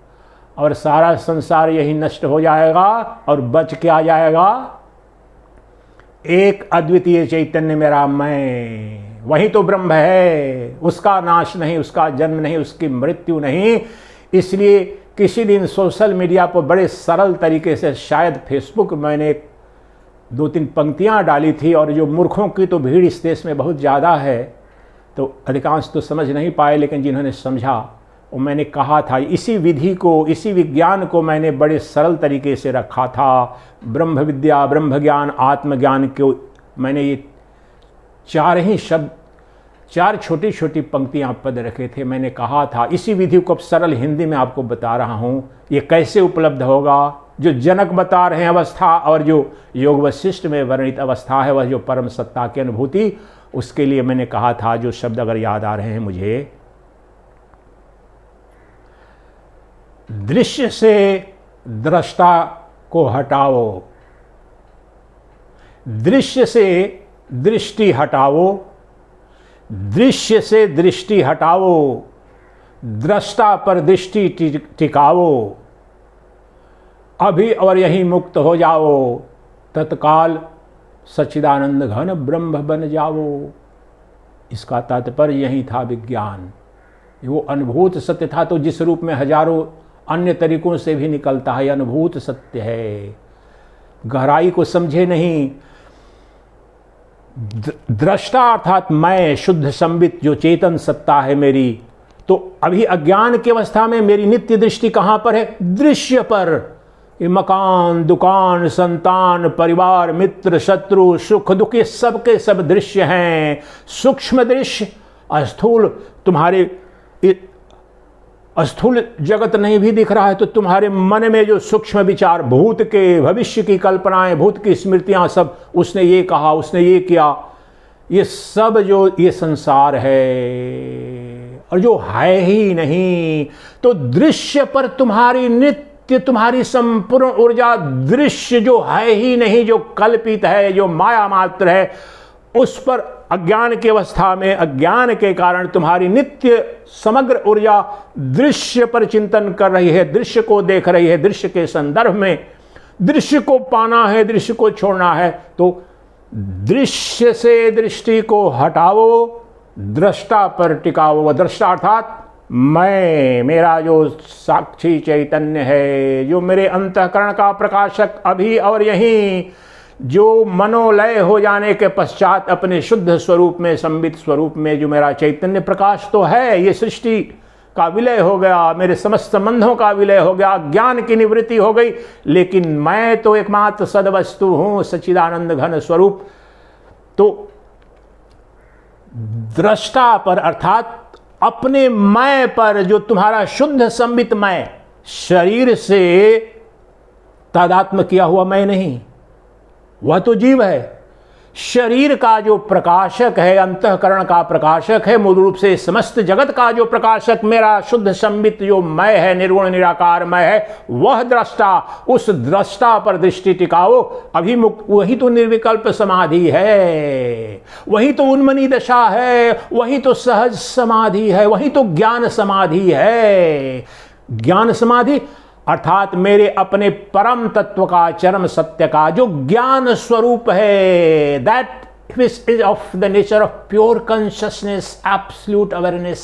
और सारा संसार यही नष्ट हो जाएगा और बच के आ जाएगा एक अद्वितीय चैतन्य मेरा मैं। वही तो ब्रह्म है, उसका नाश नहीं, उसका जन्म नहीं, उसकी मृत्यु नहीं। इसलिए किसी दिन सोशल मीडिया पर बड़े सरल तरीके से, शायद फेसबुक, मैंने 2-3 पंक्तियां डाली थी, और जो मूर्खों की तो भीड़ इस देश में बहुत ज़्यादा है, तो अधिकांश तो समझ नहीं पाए, लेकिन जिन्होंने समझा, और मैंने कहा था इसी विधि को, इसी विज्ञान को मैंने बड़े सरल तरीके से रखा था। ब्रह्म विद्या, ब्रह्म ज्ञान, आत्मज्ञान को मैंने ये 4 ही शब्द, 4 छोटी छोटी पंक्तियां पद रखे थे। मैंने कहा था इसी विधि को अब सरल हिंदी में आपको बता रहा हूँ। ये कैसे उपलब्ध होगा? जो जनक बता रहे हैं अवस्था और जो योग वशिष्ठ में वर्णित अवस्था है, वह जो परम सत्ता की अनुभूति, उसके लिए मैंने कहा था, जो शब्द अगर याद आ रहे हैं मुझे, दृश्य से दृष्टा को हटाओ, दृश्य से दृष्टि हटाओ, दृश्य से दृष्टि हटाओ, दृष्टा पर दृष्टि टिकाओ, अभी और यहीं मुक्त हो जाओ, तत्काल सच्चिदानंद घन ब्रह्म बन जाओ। इसका तात्पर्य यही था विज्ञान। वो अनुभूत सत्य था, तो जिस रूप में हजारों अन्य तरीकों से भी निकलता है, अनुभूत सत्य है। गहराई को समझे नहीं। दृष्टा अर्थात मैं, शुद्ध संबित जो चेतन सत्ता है मेरी, तो अभी अज्ञान की अवस्था में मेरी नित्य दृष्टि कहां पर है? दृश्य पर। ये मकान, दुकान, संतान, परिवार, मित्र, शत्रु, सुख दुख, ये सब के सब दृश्य हैं। सूक्ष्म दृश्य, स्थूल तुम्हारे स्थूल जगत नहीं भी दिख रहा है, तो तुम्हारे मन में जो सूक्ष्म विचार, भूत के, भविष्य की कल्पनाएं, भूत की स्मृतियां, सब उसने ये कहा, उसने ये किया, ये सब जो ये संसार है और जो है ही नहीं। तो दृश्य पर तुम्हारी नित्य, तुम्हारी संपूर्ण ऊर्जा, दृश्य जो है ही नहीं, जो कल्पित है, जो माया मात्र है, उस पर अज्ञान की अवस्था में, अज्ञान के कारण तुम्हारी नित्य समग्र ऊर्जा दृश्य पर चिंतन कर रही है, दृश्य को देख रही है, दृश्य के संदर्भ में। दृश्य को पाना है, दृश्य को छोड़ना है, तो दृश्य से दृष्टि को हटाओ, दृष्टा पर टिकाओ। दृष्टा अर्थात मैं, मेरा जो साक्षी चैतन्य है, जो मेरे अंतःकरण का प्रकाशक, अभी और यहीं, जो मनोलय हो जाने के पश्चात अपने शुद्ध स्वरूप में, संबित स्वरूप में जो मेरा चैतन्य प्रकाश तो है, ये सृष्टि का विलय हो गया, मेरे समस्त संबंधों का विलय हो गया, ज्ञान की निवृत्ति हो गई, लेकिन मैं तो एकमात्र सदवस्तु हूं, सच्चिदानंद घन स्वरूप। तो दृष्टा पर अर्थात अपने मैं पर, जो तुम्हारा शुद्ध संबित मैं, शरीर से तादात्म्य किया हुआ मैं नहीं, वह तो जीव है। शरीर का जो प्रकाशक है, अंतःकरण का प्रकाशक है, मूल रूप से समस्त जगत का जो प्रकाशक मेरा शुद्ध संबित जो मैं है, निर्गुण निराकार मैं है, वह दृष्टा, उस दृष्टा पर दृष्टि टिकाओ। अभिमुक्त, वही तो निर्विकल्प समाधि है, वही तो उन्मनी दशा है, वही तो सहज समाधि है, वही तो ज्ञान समाधि है। ज्ञान समाधि अर्थात मेरे अपने परम तत्व का, चरम सत्य का जो ज्ञान स्वरूप है, that which is of the nature of pure consciousness, absolute awareness,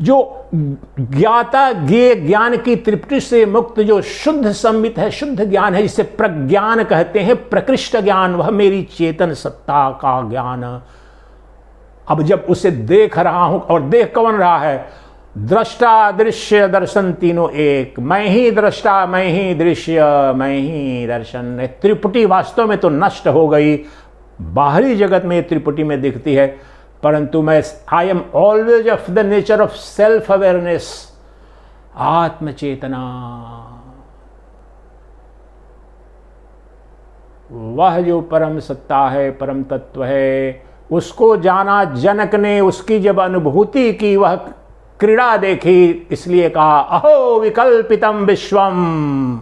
जो ज्ञाता ज्ञेय ज्ञान की तृप्ति से मुक्त जो शुद्ध संबित है, शुद्ध ज्ञान है, जिसे प्रज्ञान कहते हैं, प्रकृष्ट ज्ञान, वह मेरी चेतन सत्ता का ज्ञान। अब जब उसे देख रहा हूं, और देख कौन रहा है? दृष्टा दृश्य दर्शन तीनों एक, मैं ही दृष्टा, मैं ही दृश्य, मैं ही दर्शन। त्रिपुटी वास्तव में तो नष्ट हो गई, बाहरी जगत में त्रिपुटी में दिखती है, परंतु मैं, I am always of the nature of self awareness, आत्मचेतना। वह जो परम सत्ता है, परम तत्व है, उसको जाना जनक ने, उसकी जब अनुभूति की, वह क्रीड़ा देखी, इसलिए कहा अहो विकल्पितम विश्वम।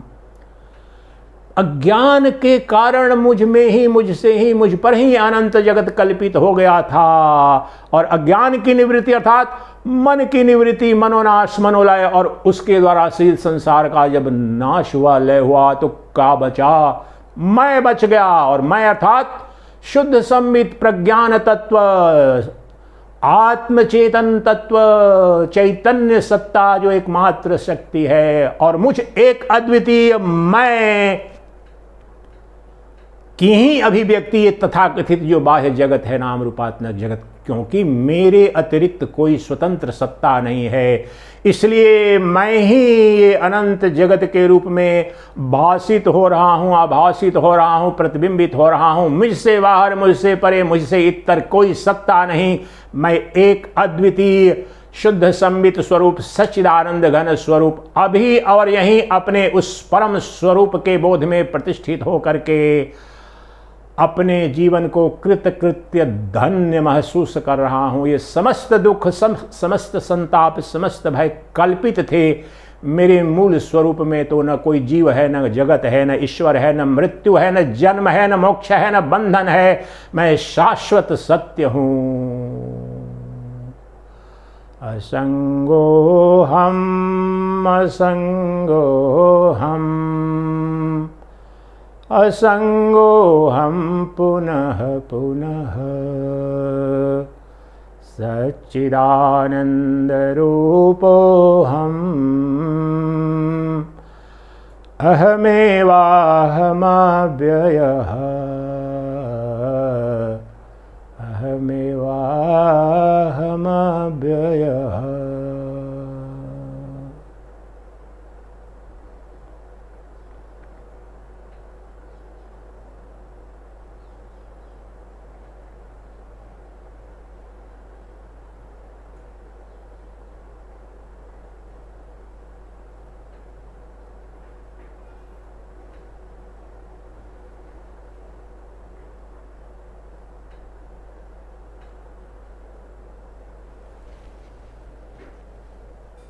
अज्ञान के कारण मुझ में ही, मुझसे ही, मुझ पर ही अनंत जगत कल्पित हो गया था। और अज्ञान की निवृत्ति अर्थात मन की निवृत्ति, मनोनाश, मनोलय, और उसके द्वारा शील संसार का जब नाश हुआ, लय हुआ, तो क्या बचा? मैं बच गया। और मैं अर्थात शुद्ध संबित प्रज्ञान तत्व, आत्मचेतन तत्व, चैतन्य सत्ता जो एकमात्र शक्ति है, और मुझ एक अद्वितीय मैं की ही अभिव्यक्ति ये तथाकथित जो बाह्य जगत है, नाम रूपात्मक जगत, क्योंकि मेरे अतिरिक्त कोई स्वतंत्र सत्ता नहीं है, इसलिए मैं ही ये अनंत जगत के रूप में भाषित हो रहा हूँ, आभासित हो रहा हूँ, प्रतिबिंबित हो रहा हूँ। मुझसे बाहर, मुझसे परे, मुझसे इतर कोई सत्ता नहीं। मैं एक अद्वितीय शुद्ध संबित स्वरूप सच्चिदानंद घन स्वरूप अभी और यहीं अपने उस परम स्वरूप के बोध में प्रतिष्ठित होकर के अपने जीवन को कृतकृत्य धन्य महसूस कर रहा हूँ। ये समस्त दुख, समस्त संताप, समस्त भय कल्पित थे। मेरे मूल स्वरूप में तो न कोई जीव है, न जगत है, न ईश्वर है, न मृत्यु है, न जन्म है, न मोक्ष है, न बंधन है। मैं शाश्वत सत्य हूँ। असंगो हम, असंगो हम, असंगो हम पुनः पुनः। सच्चिदानंद रूपो हम, अहमेवाहमव्ययः, अहमेवाहमव्ययः।